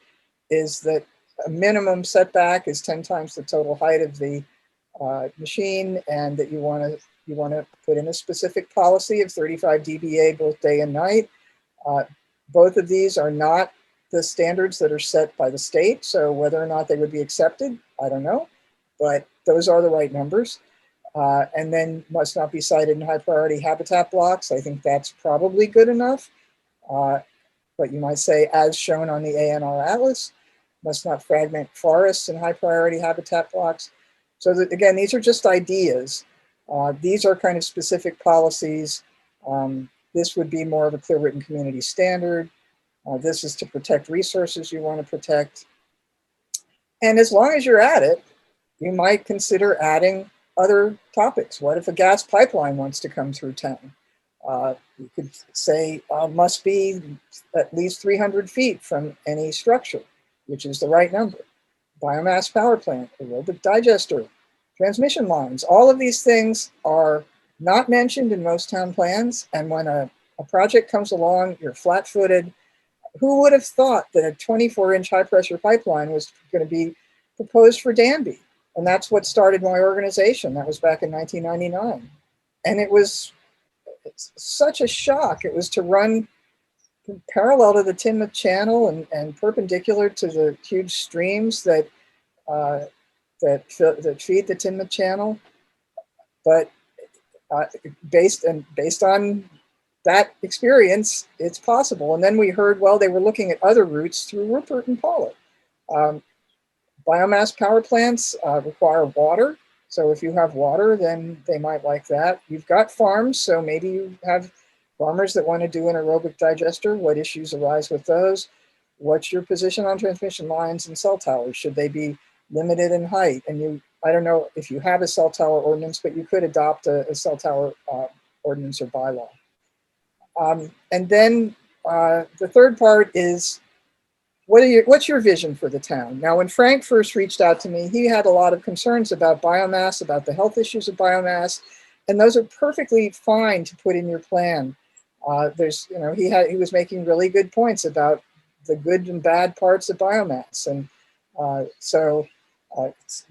is that a minimum setback is 10 times the total height of the machine, and that you want to put in a specific policy of 35 dBA both day and night. Both of these are not the standards that are set by the state, so whether or not they would be accepted, I don't know, but those are the right numbers. And then must not be sited in high priority habitat blocks. I think that's probably good enough. But you might say, as shown on the ANR Atlas, must not fragment forests in high priority habitat blocks. So that, again, these are just ideas. These are kind of specific policies. This would be more of a clear written community standard. This is to protect resources you want to protect. And as long as you're at it, you might consider adding other topics. What if a gas pipeline wants to come through town? You could say must be at least 300 feet from any structure, which is the right number. Biomass power plant, aerobic digester, transmission lines. All of these things are not mentioned in most town plans. And when a project comes along, you're flat-footed. Who would have thought that a 24-inch high-pressure pipeline was going to be proposed for Danby? And that's what started my organization. That was back in 1999. And it's such a shock. It was to run parallel to the Tinmouth Channel and perpendicular to the huge streams that feed the Tinmouth Channel. But based on that experience, it's possible. And then we heard, well, they were looking at other routes through Rupert and Pollitt. Biomass power plants require water. So if you have water, then they might like that. You've got farms, so maybe you have farmers that want to do an aerobic digester. What issues arise with those? What's your position on transmission lines and cell towers? Should they be limited in height? And I don't know if you have a cell tower ordinance, but you could adopt a cell tower ordinance or bylaw. And then the third part is, what's your vision for the town? Now, when Frank first reached out to me, he had a lot of concerns about biomass, about the health issues of biomass, and those are perfectly fine to put in your plan. He was making really good points about the good and bad parts of biomass, and it's a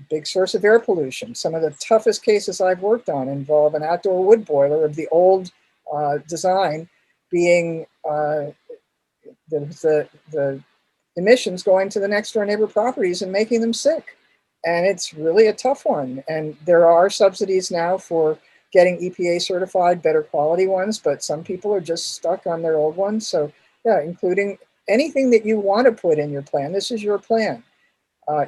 big source of air pollution. Some of the toughest cases I've worked on involve an outdoor wood boiler of the old design being the emissions going to the next door neighbor properties and making them sick. And it's really a tough one. And there are subsidies now for getting EPA certified, better quality ones, but some people are just stuck on their old ones. So yeah, including anything that you want to put in your plan. This is your plan.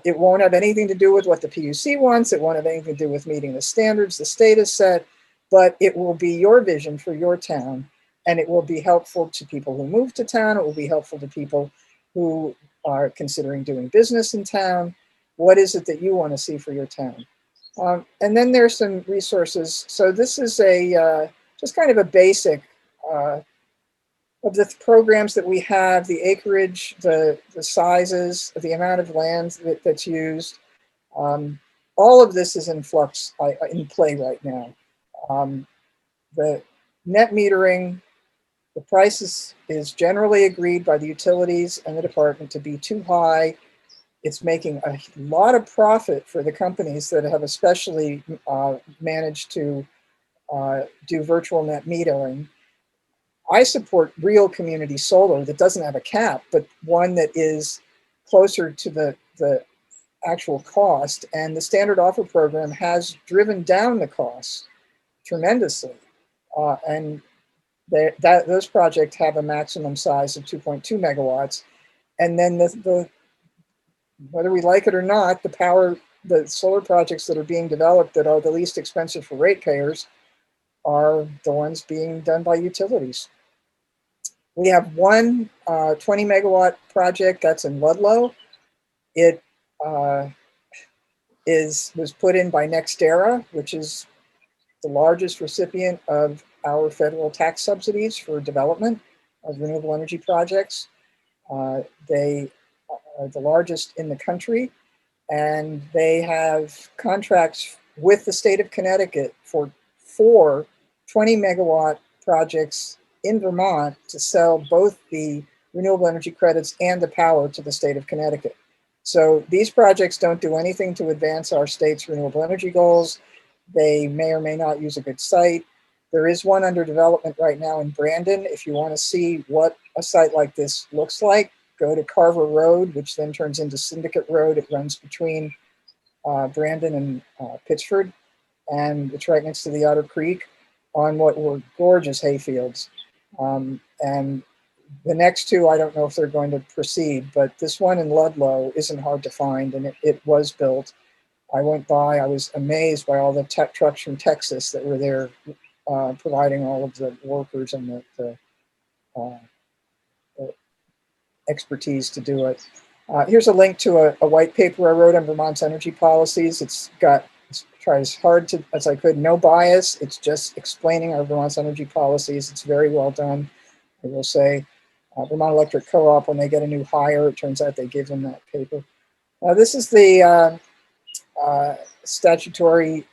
It won't have anything to do with what the PUC wants. It won't have anything to do with meeting the standards the state has set, but it will be your vision for your town. And it will be helpful to people who move to town. It will be helpful to people who are considering doing business in town. What is it that you want to see for your town? And then there's some resources. So this is just kind of a basic of the programs that we have, the acreage, the sizes, the amount of land that's used. All of this is in flux, in play right now. The net metering, the price is generally agreed by the utilities and the department to be too high. It's making a lot of profit for the companies that have especially managed to do virtual net metering. I support real community solar that doesn't have a cap, but one that is closer to the actual cost. And the standard offer program has driven down the costs tremendously. And those projects have a maximum size of 2.2 megawatts. And then whether we like it or not, the solar projects that are being developed that are the least expensive for ratepayers are the ones being done by utilities. We have one 20 megawatt project that's in Ludlow. It was put in by NextEra, which is the largest recipient of our federal tax subsidies for development of renewable energy projects. They are the largest in the country, and they have contracts with the state of Connecticut for 4 20 megawatt projects in Vermont to sell both the renewable energy credits and the power to the state of Connecticut. So these projects don't do anything to advance our state's renewable energy goals. They may or may not use a good site. There is one under development right now in Brandon. If you want to see what a site like this looks like, go to Carver Road, which then turns into Syndicate Road. It runs between Brandon and Pittsford, and it's right next to the Otter Creek on what were gorgeous hayfields. And the next two, I don't know if they're going to proceed, but this one in Ludlow isn't hard to find, and it was built. I went by, I was amazed by all the tech trucks from Texas that were there providing all of the workers and the expertise to do it. Here's a link to a white paper I wrote on Vermont's energy policies. It's tried as hard as I could, no bias. It's just explaining our Vermont's energy policies. It's very well done. I will say, Vermont Electric Co-op, when they get a new hire, it turns out they give them that paper. This is the statutory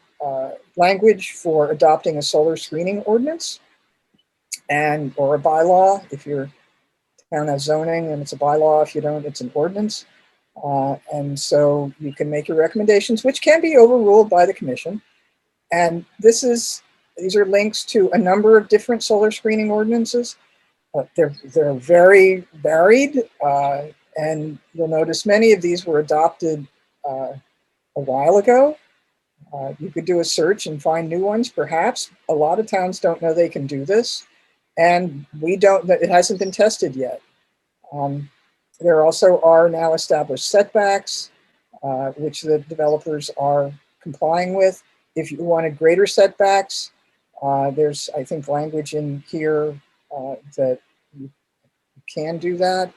language for adopting a solar screening ordinance or a bylaw. If your town has zoning and it's a bylaw, if you don't, it's an ordinance. And so you can make your recommendations, which can be overruled by the commission. And these are links to a number of different solar screening ordinances. They're very varied, and you'll notice many of these were adopted a while ago. You could do a search and find new ones, perhaps. A lot of towns don't know they can do this, and it hasn't been tested yet. There also are now established setbacks, which the developers are complying with. If you wanted greater setbacks, there's, I think, language in here that you can do that,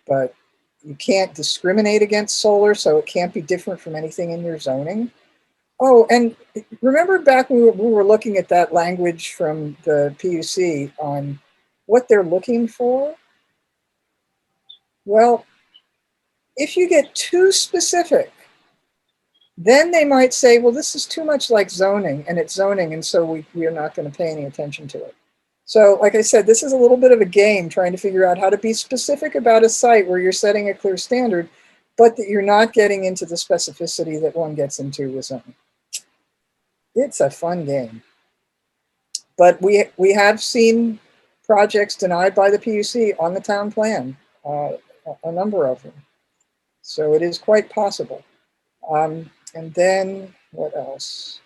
but you can't discriminate against solar, so it can't be different from anything in your zoning. Oh, and remember back when we were looking at that language from the PUC on what they're looking for? Well, if you get too specific, then they might say, well, this is too much like zoning, and it's zoning, and so we are not going to pay any attention to it. So like I said, this is a little bit of a game trying to figure out how to be specific about a site where you're setting a clear standard, but that you're not getting into the specificity that one gets into with zoning. It's a fun game. But we have seen projects denied by the PUC on the town plan, a number of them. So it is quite possible. And then what else?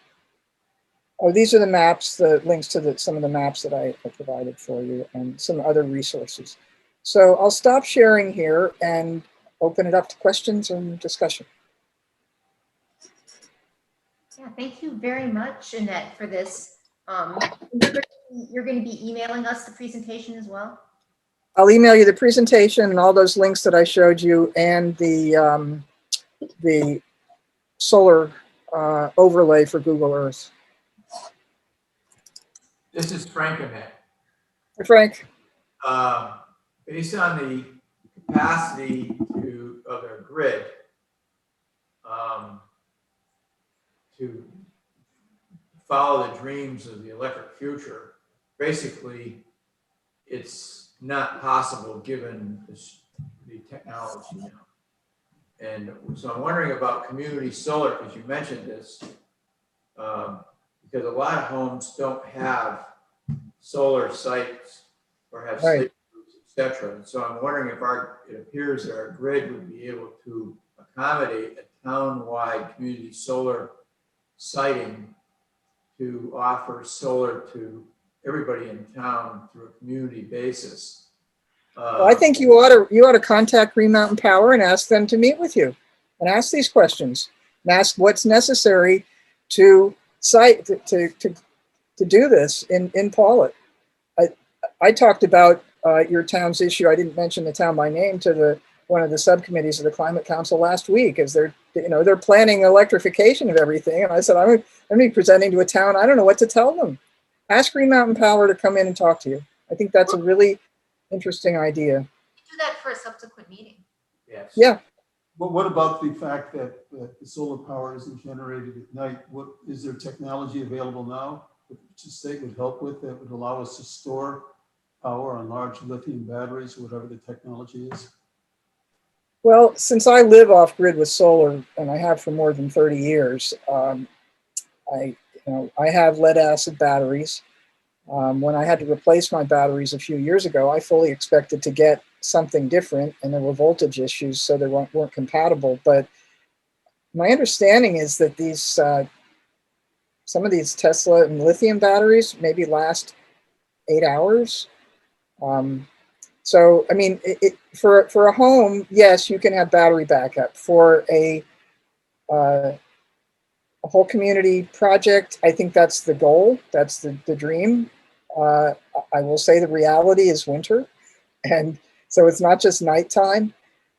Oh, these are the maps, the links to some of the maps that I provided for you and some other resources. So I'll stop sharing here and open it up to questions and discussion. Yeah, thank you very much, Annette, for this. You're going to be emailing us the presentation as well? I'll email you the presentation and all those links that I showed you, and the solar overlay for Google Earth. This is Frank Annette. Hey, Frank. Based on the capacity of their grid, to follow the dreams of the electric future, basically, it's not possible given the technology now. And so I'm wondering about community solar, because you mentioned this, because a lot of homes don't have solar sites or have Right. sleep groups, et cetera. And so I'm wondering if it appears that our grid would be able to accommodate a town-wide community solar siting to offer solar to everybody in town through a community basis. Well, I think you ought to contact Green Mountain Power and ask them to meet with you and ask these questions and ask what's necessary to to do this in Paulet. I talked about your town's issue. I didn't mention the town by name to one of the subcommittees of the Climate Council last week, as they're planning electrification of everything. And I said, I'm going to be presenting to a town. I don't know what to tell them. Ask Green Mountain Power to come in and talk to you. I think that's a really interesting idea. Do that for a subsequent meeting. Yes. Yeah. But what about the fact that the solar power isn't generated at night? What is there technology available now that the state would help with that would allow us to store power on large lithium batteries, whatever the technology is? Well, since I live off grid with solar, and I have for more than 30 years, I have lead acid batteries. When I had to replace my batteries a few years ago, I fully expected to get something different, and there were voltage issues, so they weren't compatible. But my understanding is that these some of these Tesla and lithium batteries maybe last 8 hours. So, I mean, for a home, yes, you can have battery backup. For a whole community project, I think that's the goal. That's the dream. I will say the reality is winter. And so it's not just nighttime,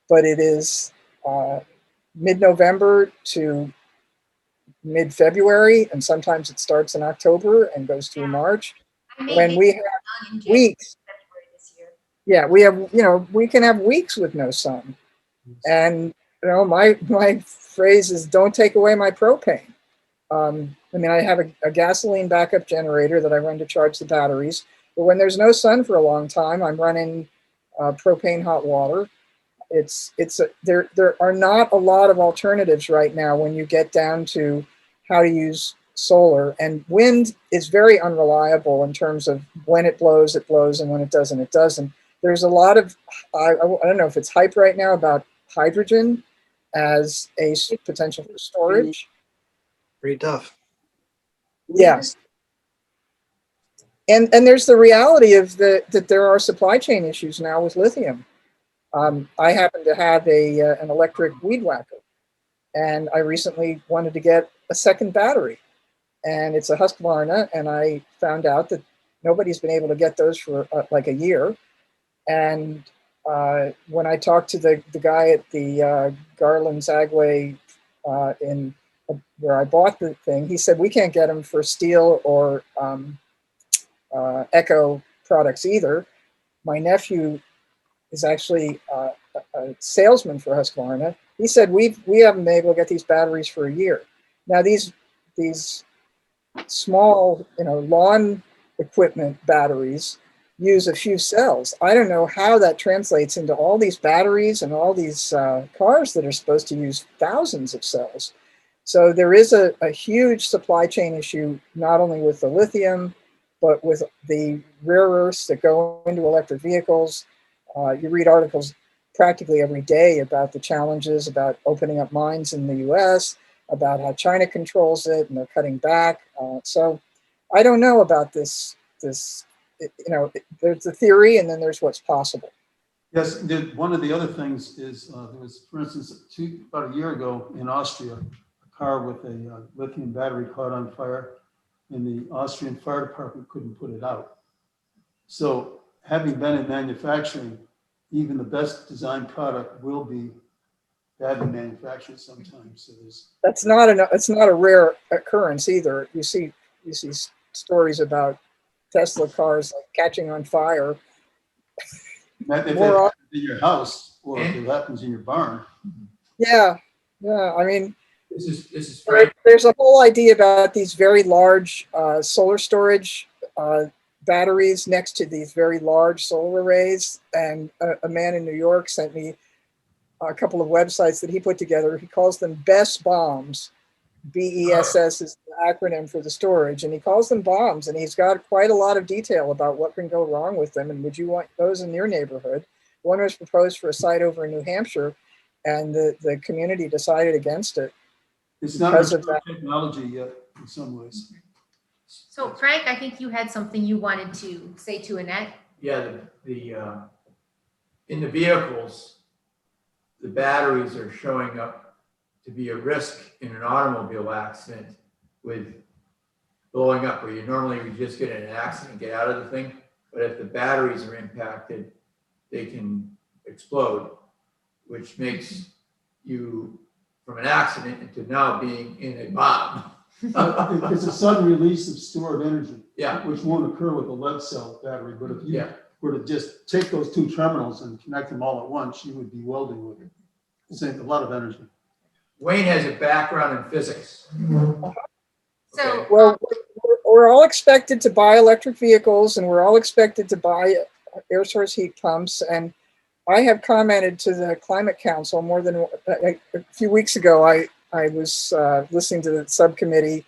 but it is mid-November to mid-February. And sometimes it starts in October and goes through March. When we have weeks. Yeah, we can have weeks with no sun. And, my phrase is don't take away my propane. I have a gasoline backup generator that I run to charge the batteries. But when there's no sun for a long time, I'm running propane hot water. There are not a lot of alternatives right now when you get down to how to use solar. And wind is very unreliable in terms of when it blows, and when it doesn't, it doesn't. There's a lot of, I don't know if it's hype right now about hydrogen as a potential for storage. Pretty tough. Yeah. And there's the reality of that there are supply chain issues now with lithium. I happen to have an electric weed whacker, and I recently wanted to get a second battery, and it's a Husqvarna, and I found out that nobody's been able to get those for like a year. And when I talked to the guy at the Garland Zagway in where I bought the thing, he said we can't get them for Steel or Echo products either. My nephew is actually a salesman for Husqvarna. He said we haven't been able to get these batteries for a year. Now these small lawn equipment batteries use a few cells. I don't know how that translates into all these batteries and all these cars that are supposed to use thousands of cells. So there is a huge supply chain issue, not only with the lithium, but with the rare earths that go into electric vehicles. You read articles practically every day about the challenges about opening up mines in the US, about how China controls it and they're cutting back. So I don't know about this, there's the theory and then there's what's possible. Yes, one of the other things is there was, for instance, about a year ago in Austria, a car with a lithium battery caught on fire, and the Austrian fire department couldn't put it out. So having been in manufacturing, even the best designed product will be badly manufactured sometimes. So it's not a rare occurrence either. You see stories about Tesla cars catching on fire. if that happens in your house or if it happens in your barn. Yeah. I mean, This is Frank. There's a whole idea about these very large solar storage batteries next to these very large solar arrays. And a man in New York sent me a couple of websites that he put together. He calls them BESS bombs. BESS is the acronym for the storage, and he calls them bombs, and he's got quite a lot of detail about what can go wrong with them, and would you want those in your neighborhood? One was proposed for a site over in New Hampshire, and the community decided against it. It's not Because a of that. technology yet in some ways. So Frank, I think you had something you wanted to say to Annette. Yeah, in the vehicles, the batteries are showing up to be a risk in an automobile accident with blowing up, where you normally would just get in an accident and get out of the thing. But if the batteries are impacted, they can explode, which makes you from an accident into now being in a bomb. It's a sudden release of stored energy, Yeah, which won't occur with a lead cell battery, but if you yeah. were to just take those two terminals and connect them all at once, you would be welding with it. Save a lot of energy. Wayne has a background in physics. So, Okay. Well, we're all expected to buy electric vehicles, and we're all expected to buy air source heat pumps. And I have commented to the Climate Council more than a few weeks ago. I was listening to the subcommittee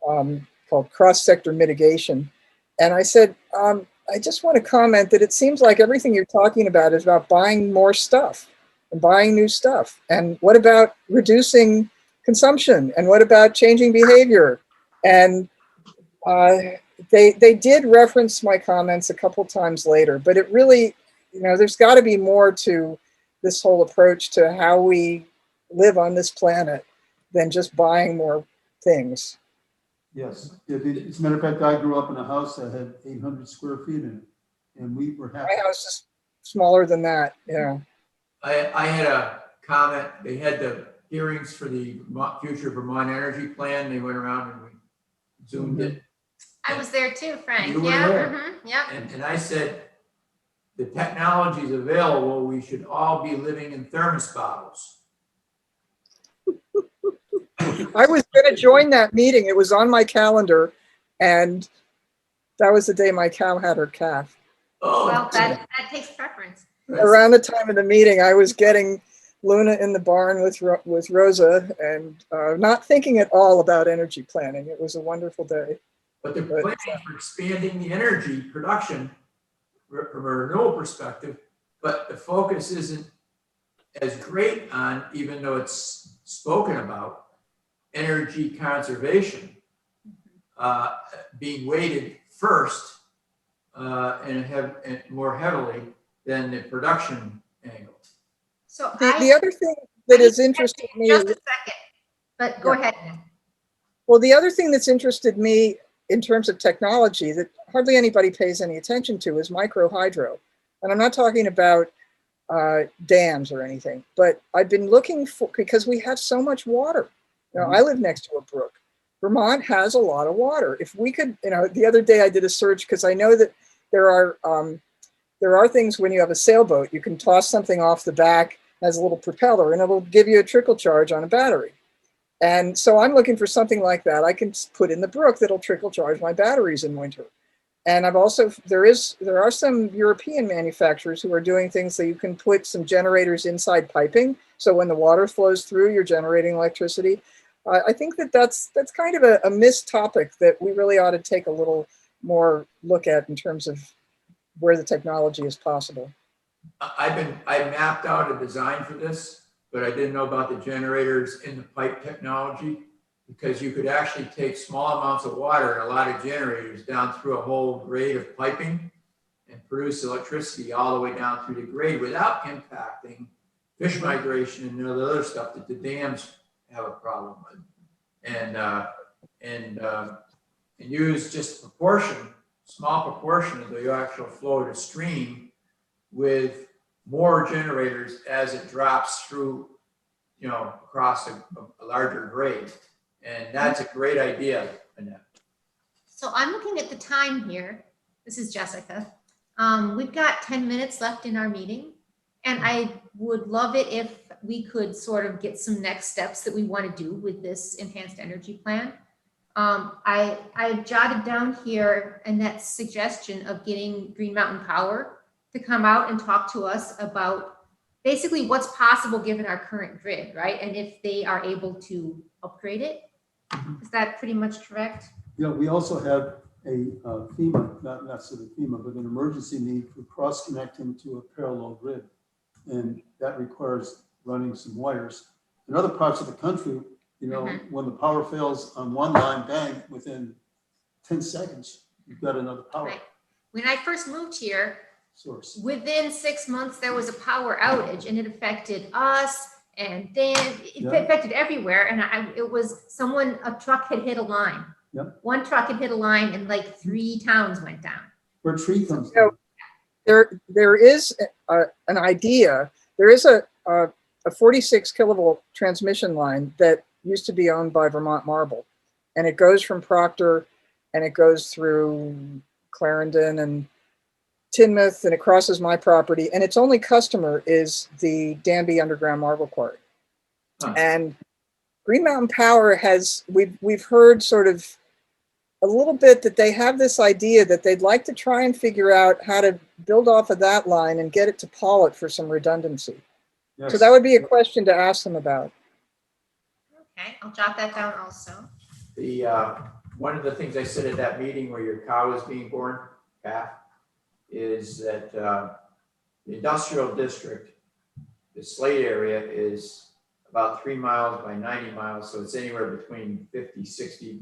called Cross-Sector Mitigation. And I said, I just want to comment that it seems like everything you're talking about is about buying more stuff and buying new stuff. And what about reducing consumption? And what about changing behavior? And they did reference my comments a couple times later, but it really, there's got to be more to this whole approach to how we live on this planet than just buying more things. Yes. As a matter of fact, I grew up in a house that had 800 square feet in it, and we were happy. My house is smaller than that. Yeah. I had a comment. They had the hearings for the Future Vermont Energy Plan. They went around and we zoomed it. I was there too, Frank. You were Yeah, there. yeah. And I said, the technology is available. We should all be living in thermos bottles. I was going to join that meeting. It was on my calendar, and that was the day my cow had her calf. Oh, Well, that takes preference. Around the time of the meeting, I was getting Luna in the barn with Rosa, and not thinking at all about energy planning. It was a wonderful day. but they're planning for expanding the energy production from a renewable perspective, but the focus isn't as great on, even though it's spoken about, energy conservation being weighted first and more heavily than the production angle. So The other thing that is interested me, just a second, but go ahead. well, the other thing that's interested me in terms of technology that hardly anybody pays any attention to is micro hydro. And I'm not talking about dams or anything, but I've been looking for, because we have so much water. I live next to a brook. Vermont has a lot of water. If we could, the other day I did a search because I know that there are things when you have a sailboat, you can toss something off the back, has a little propeller, and it'll give you a trickle charge on a battery. And so I'm looking for something like that I can put in the brook that'll trickle charge my batteries in winter. And I've also, there are some European manufacturers who are doing things that you can put some generators inside piping. So when the water flows through, you're generating electricity. I think that's kind of a missed topic that we really ought to take a little more look at in terms of where the technology is possible. I mapped out a design for this, but I didn't know about the generators in the pipe technology, because you could actually take small amounts of water and a lot of generators down through a whole grade of piping and produce electricity all the way down through the grade without impacting fish migration and the other stuff that the dams have a problem with. And use just a small proportion of the actual flow to stream with more generators as it drops through, across a larger grade. And that's a great idea, Annette. So I'm looking at the time here. This is Jessica. We've got 10 minutes left in our meeting, and I would love it if we could sort of get some next steps that we want to do with this enhanced energy plan. I jotted down here Annette's suggestion of getting Green Mountain Power to come out and talk to us about basically what's possible given our current grid, right? And if they are able to upgrade it. Is that pretty much correct? You know, we also have a FEMA, not necessarily FEMA, but an emergency need for cross-connecting to a parallel grid. And that requires running some wires. In other parts of the country, you know, when the power fails on one line, bang, within 10 seconds, you've got another power Right. When I first moved here, source. within 6 months, there was a power outage and it affected us and Dan, it Yeah. affected everywhere. And it was someone, a truck had hit a line. Yep. One truck had hit a line and like 3 towns went down. Where a tree comes So- down. There is an idea. There is a 46 kilovolt transmission line that used to be owned by Vermont Marble, and it goes from Proctor, and it goes through Clarendon and Tinmouth, and it crosses my property, and its only customer is the Danby Underground Marble Quarry. Huh. And Green Mountain Power we've heard sort of a little bit that they have this idea that they'd like to try and figure out how to build off of that line and get it to Pollitt for some redundancy. Yes. So that would be a question to ask them about. Okay, I'll jot that down also. The, one of the things I said at that meeting where your cow was being born, calf, is that the industrial district, the Slade area is about 3 miles by 90 miles. So it's anywhere between 50, 60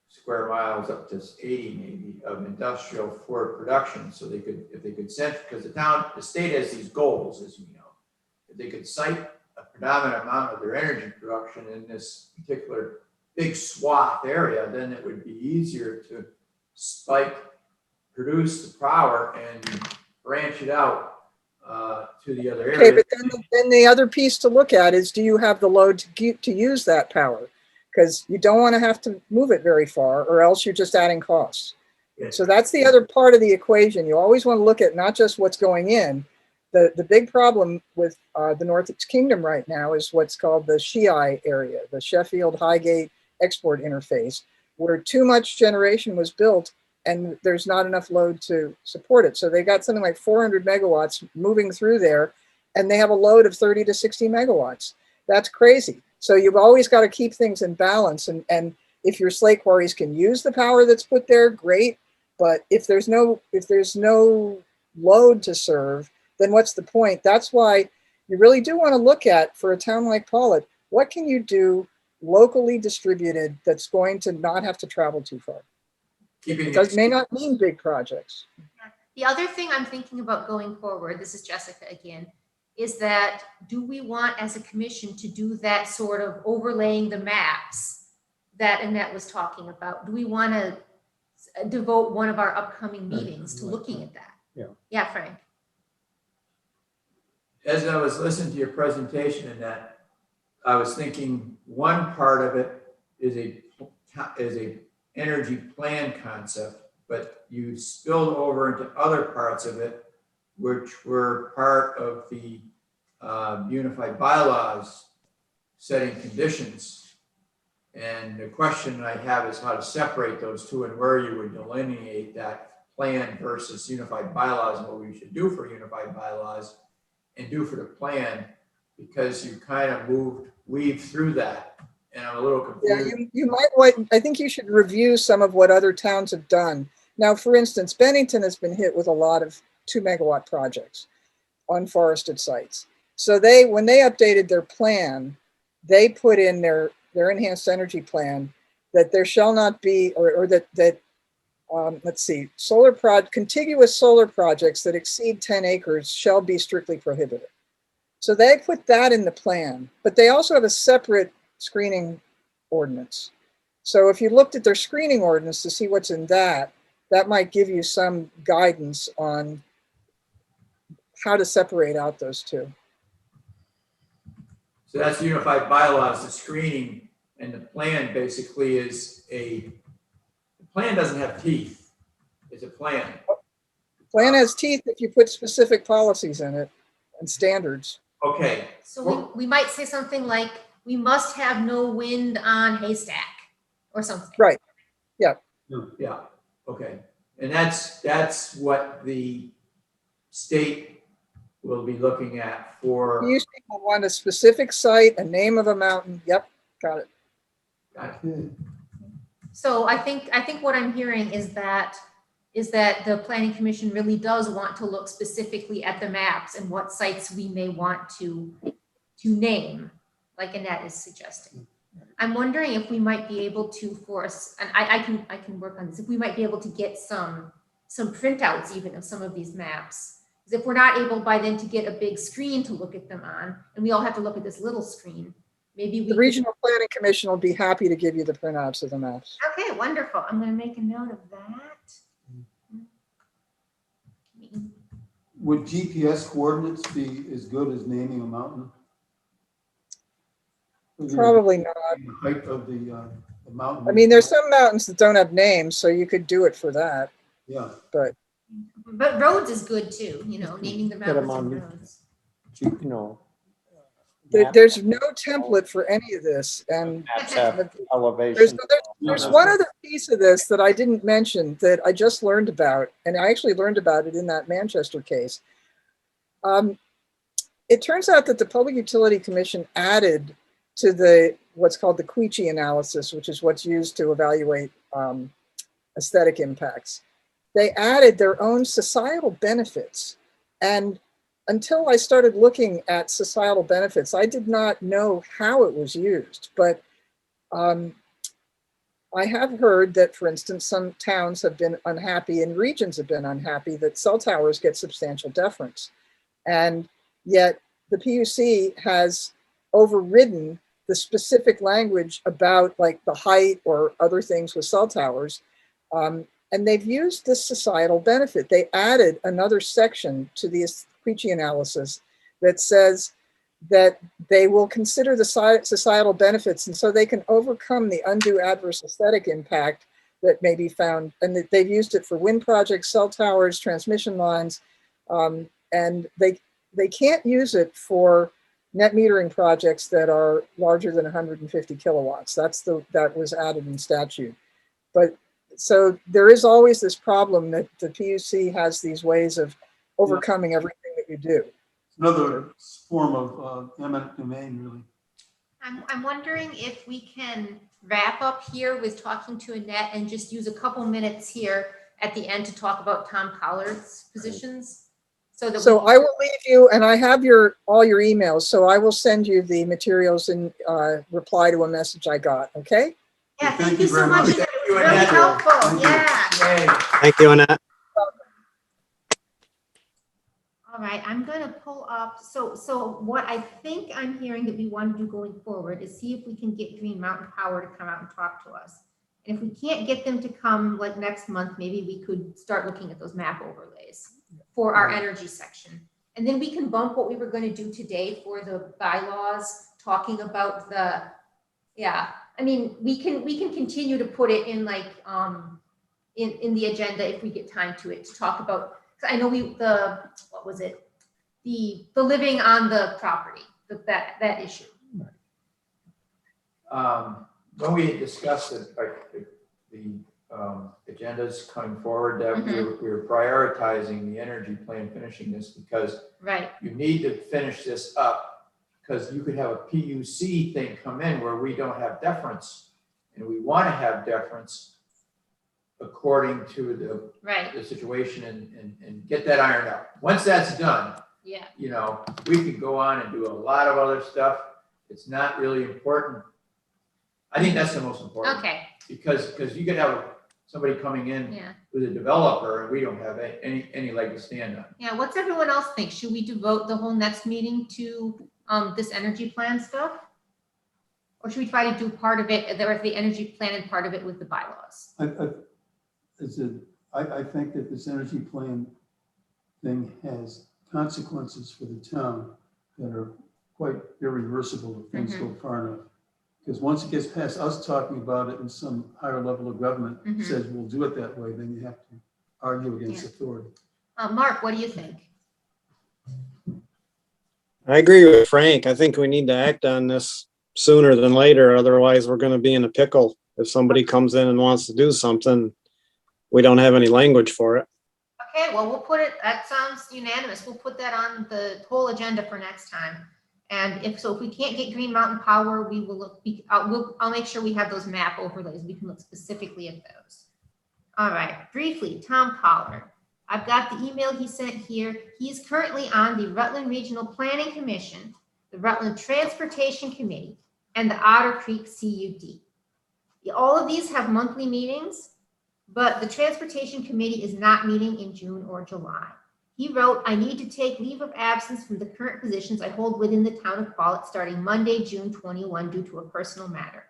square miles up to 80 maybe of industrial for production. So they could, if they could send, because the state has these goals, as you know, if they could cite a predominant amount of their energy production in this particular big swath area, then it would be easier to produce the power and branch it out to the other Okay, areas. but then the other piece to look at is, do you have the load to use that power? Because you don't want to have to move it very far, or else you're just adding costs. Yes. So that's the other part of the equation. You always want to look at not just what's going in. The big problem with the Northeast Kingdom right now is what's called the SHEI area, the Sheffield Highgate Export Interface, where too much generation was built and there's not enough load to support it. So they got something like 400 megawatts moving through there, and they have a load of 30 to 60 megawatts. That's crazy. So you've always got to keep things in balance. And if your slate quarries can use the power that's put there, great. But if there's no load to serve, then what's the point? That's why you really do want to look at, for a town like Pollitt, what can you do locally distributed that's going to not have to travel too far? It may not mean big projects. The other thing I'm thinking about going forward, this is Jessica again, is that do we want as a commission to do that sort of overlaying the maps that Annette was talking about? Do we want to devote one of our upcoming meetings to looking at that? Yeah. Yeah, Frank. As I was listening to your presentation and that, I was thinking one part of it is a energy plan concept, but you spilled over into other parts of it, which were part of the unified bylaws setting conditions. And the question I have is how to separate those two and where you would delineate that plan versus unified bylaws and what we should do for unified bylaws and do for the plan, because you kind of weave through that. And I'm a little confused. Yeah, you might want, I think you should review some of what other towns have done. Now, for instance, Bennington has been hit with a lot of 2 megawatt projects on forested sites. So when they updated their plan, they put in their enhanced energy plan that there shall not be, let's see, contiguous solar projects that exceed 10 acres shall be strictly prohibited. So they put that in the plan, but they also have a separate screening ordinance. So if you looked at their screening ordinance to see what's in that, that might give you some guidance on how to separate out those two. So that's unified bylaws, the screening, and the plan basically is the plan doesn't have teeth. It's a plan. Plan has teeth if you put specific policies in it and standards. Okay. So we might say something like, we must have no wind on Haystack or something. Right. Yeah, okay. And that's what the state will be looking at for. You want a specific site, a name of a mountain. Yep, got it. Got it. Okay. So I think what I'm hearing is that the planning commission really does want to look specifically at the maps and what sites we may want to name, like Annette is suggesting. I'm wondering if we might be able to force, and I can work on this, if we might be able to get some printouts even of some of these maps. Because if we're not able by then to get a big screen to look at them on, and we all have to look at this little screen, maybe we The could- Regional Planning Commission will be happy to give you the printouts of the maps. Okay, wonderful. I'm gonna make a note of that. Would GPS coordinates be as good as naming a mountain? Probably not. The height of the mountain. I mean, there's some mountains that don't have names, so you could do it for that. Yeah, But roads is good too, naming the Get 'em mountains and on- roads. You know. There's no template for any of this, and Maps have there's, elevation. there's one other piece of this that I didn't mention that I just learned about, and I actually learned about it in that Manchester case. It turns out that the Public Utility Commission added to what's called the Queechy analysis, which is what's used to evaluate aesthetic impacts. They added their own societal benefits. And until I started looking at societal benefits, I did not know how it was used. But I have heard that, for instance, some towns have been unhappy and regions have been unhappy that cell towers get substantial deference. And yet the PUC has overridden the specific language about like the height or other things with cell towers. And they've used this societal benefit. They added another section to the Queechy analysis that says that they will consider the societal benefits, and so they can overcome the undue adverse aesthetic impact that may be found. And that they've used it for wind projects, cell towers, transmission lines, and they can't use it for net metering projects that are larger than 150 kilowatts. That was added in statute. But so there is always this problem that the PUC has these ways of overcoming everything that you do. another form of eminent domain, really. I'm wondering if we can wrap up here with talking to Annette and just use a couple minutes here at the end to talk about Tom Collard's positions. So I will leave you, and I have all your emails, so I will send you the materials in reply to a message I got, okay? Yeah, Thank thank you you so very much. much. Annette. It was Thank you, really Annette. helpful. Thank you. Yeah. Yay. Thank you, Annette. All right, I'm going to pull up. So what I think I'm hearing that we want to do going forward is see if we can get Green Mountain Power to come out and talk to us. And if we can't get them to come like next month, maybe we could start looking at those map overlays for our energy section. And then we can bump what we were going to do today for the bylaws, talking about I mean, we can continue to put it in like in the agenda if we get time to it to talk about. I know what was it? The living on the property, that issue. When we had discussed the agendas coming forward, that we were prioritizing the energy plan, finishing this because Right. you need to finish this up because you could have a PUC thing come in where we don't have deference, and we want to have deference according to Right. the situation and get that ironed out. Once that's done, Yeah. we can go on and do a lot of other stuff. It's not really important. I think that's the most important. Okay. Because you could have somebody coming in Yeah. with a developer and we don't have any leg to stand on. Yeah. What's everyone else think? Should we devote the whole next meeting to this energy plan stuff? Or should we try to do part of it, or the energy plan and part of it with the bylaws? I think that this energy plan thing has consequences for the town that are quite irreversible if things go far enough. Because once it gets past us talking about it and some higher level of government says we'll do it that way, then you have to argue against authority. Mark, what do you think? I agree with Frank. I think we need to act on this sooner than later. Otherwise, we're going to be in a pickle. If somebody comes in and wants to do something, we don't have any language for it. Okay, well, we'll put it, that sounds unanimous. We'll put that on the whole agenda for next time. And if we can't get Green Mountain Power, we will look, I'll make sure we have those map overlays. We can look specifically at those. All right, briefly, Tom Collard. I've got the email he sent here. He's currently on the Rutland Regional Planning Commission, the Rutland Transportation Committee, and the Otter Creek CUD. All of these have monthly meetings, but the Transportation Committee is not meeting in June or July. He wrote, I need to take leave of absence from the current positions I hold within the town of Quallett starting Monday, June 21, due to a personal matter.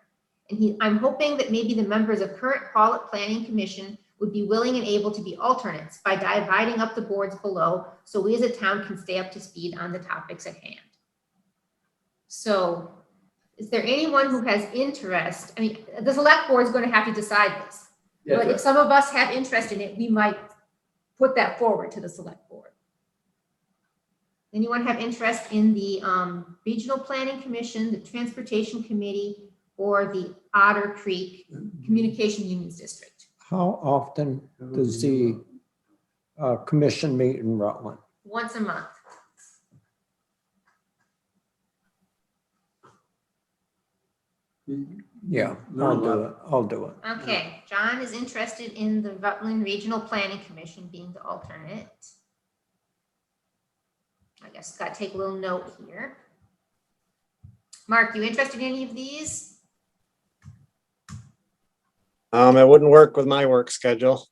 And I'm hoping that maybe the members of current Quallett Planning Commission would be willing and able to be alternates by dividing up the boards below so we as a town can stay up to speed on the topics at hand. So is there anyone who has interest? I mean, the select board is going to have to decide this. Yes, But if some of us have interest in it, we might put that forward to the select board. Anyone have interest in the Regional Planning Commission, the Transportation Committee, or the Otter Creek Communication Unions District? How often does the commission meet in Rutland? Once a month. Yeah, I'll do it. Okay, John is interested in the Rutland Regional Planning Commission being the alternate. I guess got to take a little note here. Mark, you interested in any of these? It wouldn't work with my work schedule.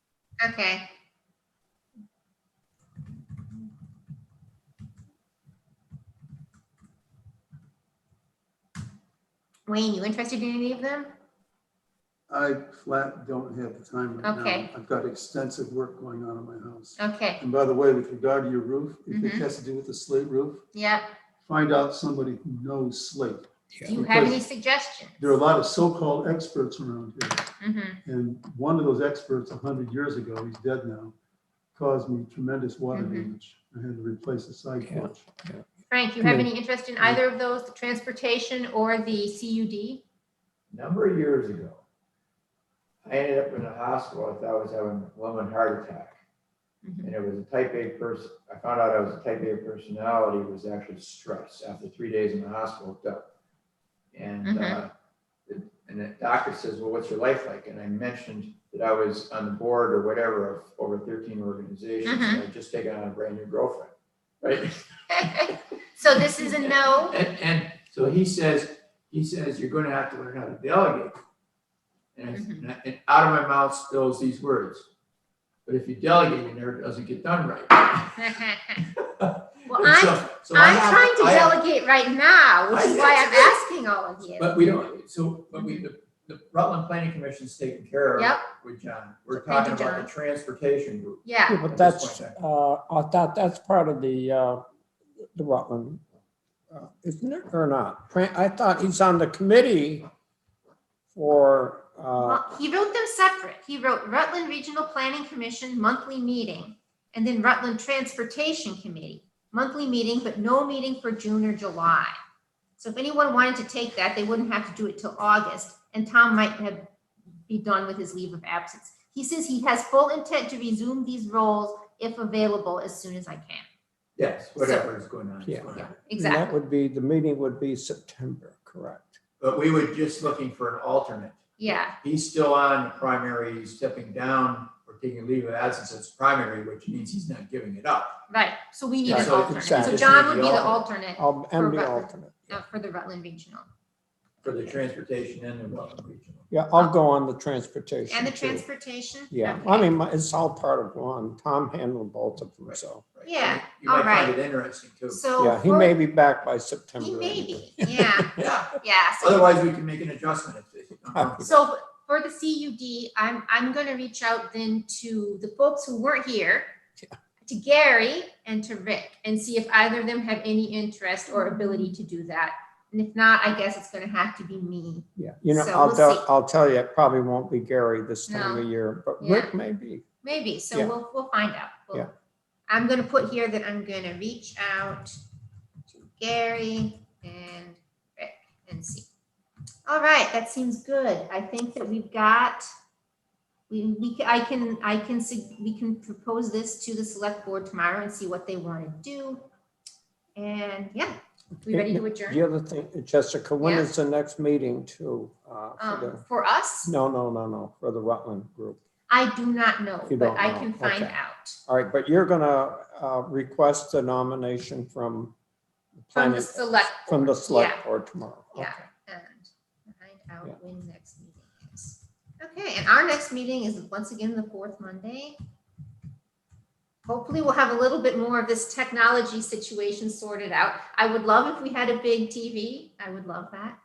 Okay. Wayne, you interested in any of them? I flat don't have the time right now. Okay. I've got extensive work going on in my house. Okay, And by the way, with regard to your roof, if it Mhm. has to do with the slate roof, yeah. find out somebody who knows slate. Do you have any Because suggestions? there are a lot of so-called experts around here. Mhm. And one of those experts 100 years ago, he's dead now, caused me tremendous water Mhm. damage. I had to replace a side Yeah. porch. Frank, you have any interest in either of those, the transportation or the CUD? number of years ago, I ended up in a hospital. I thought I was having a lemon heart attack. Mhm. And it was a type A person. I found out I was a type A personality. It was actually stress after 3 days in the hospital. Hooked up. And, and the doctor says, well, what's your life like? And I mentioned that I was on the board or whatever of over 13 organizations. And I'd just taken on a brand new girlfriend, right? So this is a no? And so he says, you're going to have to learn how to delegate. And out of my mouth spills these words. But if you delegate, it never doesn't get done right. Well, So I'm trying to delegate right now, which is why I'm asking all of you. But we don't, the Rutland Planning Commission's taken care of Yep. with John. We're Thank you, talking about John. the transportation group. Yeah, Yeah, but that's, I thought that's part of the Rutland, isn't it, or not? I thought he's on the committee for, well, he wrote them separate. He wrote Rutland Regional Planning Commission monthly meeting, and then Rutland Transportation Committee, monthly meeting, but no meeting for June or July. So if anyone wanted to take that, they wouldn't have to do it till August, and Tom might be done with his leave of absence. He says he has full intent to resume these roles if available as soon as I can. Yes, whatever is going on. is Yeah. going on. and that Exactly. would be, the meeting would be September, correct? But we were just looking for an alternate. Yeah, He's still on the primary, he's stepping down or taking leave of absence as primary, which means he's not giving it up. right. So we need Yeah, an so alternate. So exactly. John Just would need be the the alternate I'm the Rutland. alternate. for the Rutland Regional. For the transportation and the Rutland Regional. Yeah, I'll go on the transportation. And the too. transportation? Yeah, Okay. I mean, it's all part of one. Tom handled both of them, so. Right. Yeah, You might all right. find it interesting too. So. Yeah, he for- may be back by September. He may anyway. be, yeah, Yeah, yeah. So, otherwise we can make an adjustment if it's. so for the CUD, I'm gonna reach out then to the folks who weren't here, to Gary and to Rick, and see if either of them have any interest or ability to do that. And if not, I guess it's gonna have to be me. Yeah, So we'll see. I'll tell you, it probably won't be Gary this time No. of year, but Yeah. Rick may be. Maybe, so Yeah. we'll find out. Yeah. I'm gonna put here that I'm gonna reach out to Gary and Rick and see. All right, that seems good. I think that we've got, we can propose this to the select board tomorrow and see what they want to do. And yeah, We ready to adjourn? The other thing, Jessica, when Yeah. is the next meeting to, For us, no, for the Rutland group? I do not know, You but don't I know, can find okay. out. All right, but you're gonna request a nomination from the From the planning, select. from the board, select board tomorrow. Yeah, Okay. and find out Yeah. when next meeting is. Okay, and our next meeting is once again the fourth Monday. Hopefully we'll have a little bit more of this technology situation sorted out. I would love if we had a big TV. I would love that.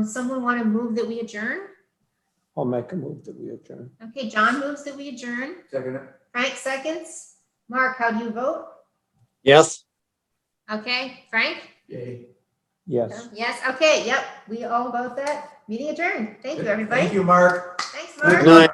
Someone want to move that we adjourn? I'll make a move that we adjourn. Okay, John moves that we adjourn. Second, Frank seconds. Mark, how do you vote? Yes. Okay, Frank? yay. Yes. Yes, okay, yep, we all vote that. Meeting adjourned. Thank you, everybody. Thank you, Mark. Thanks, Good Mark. night.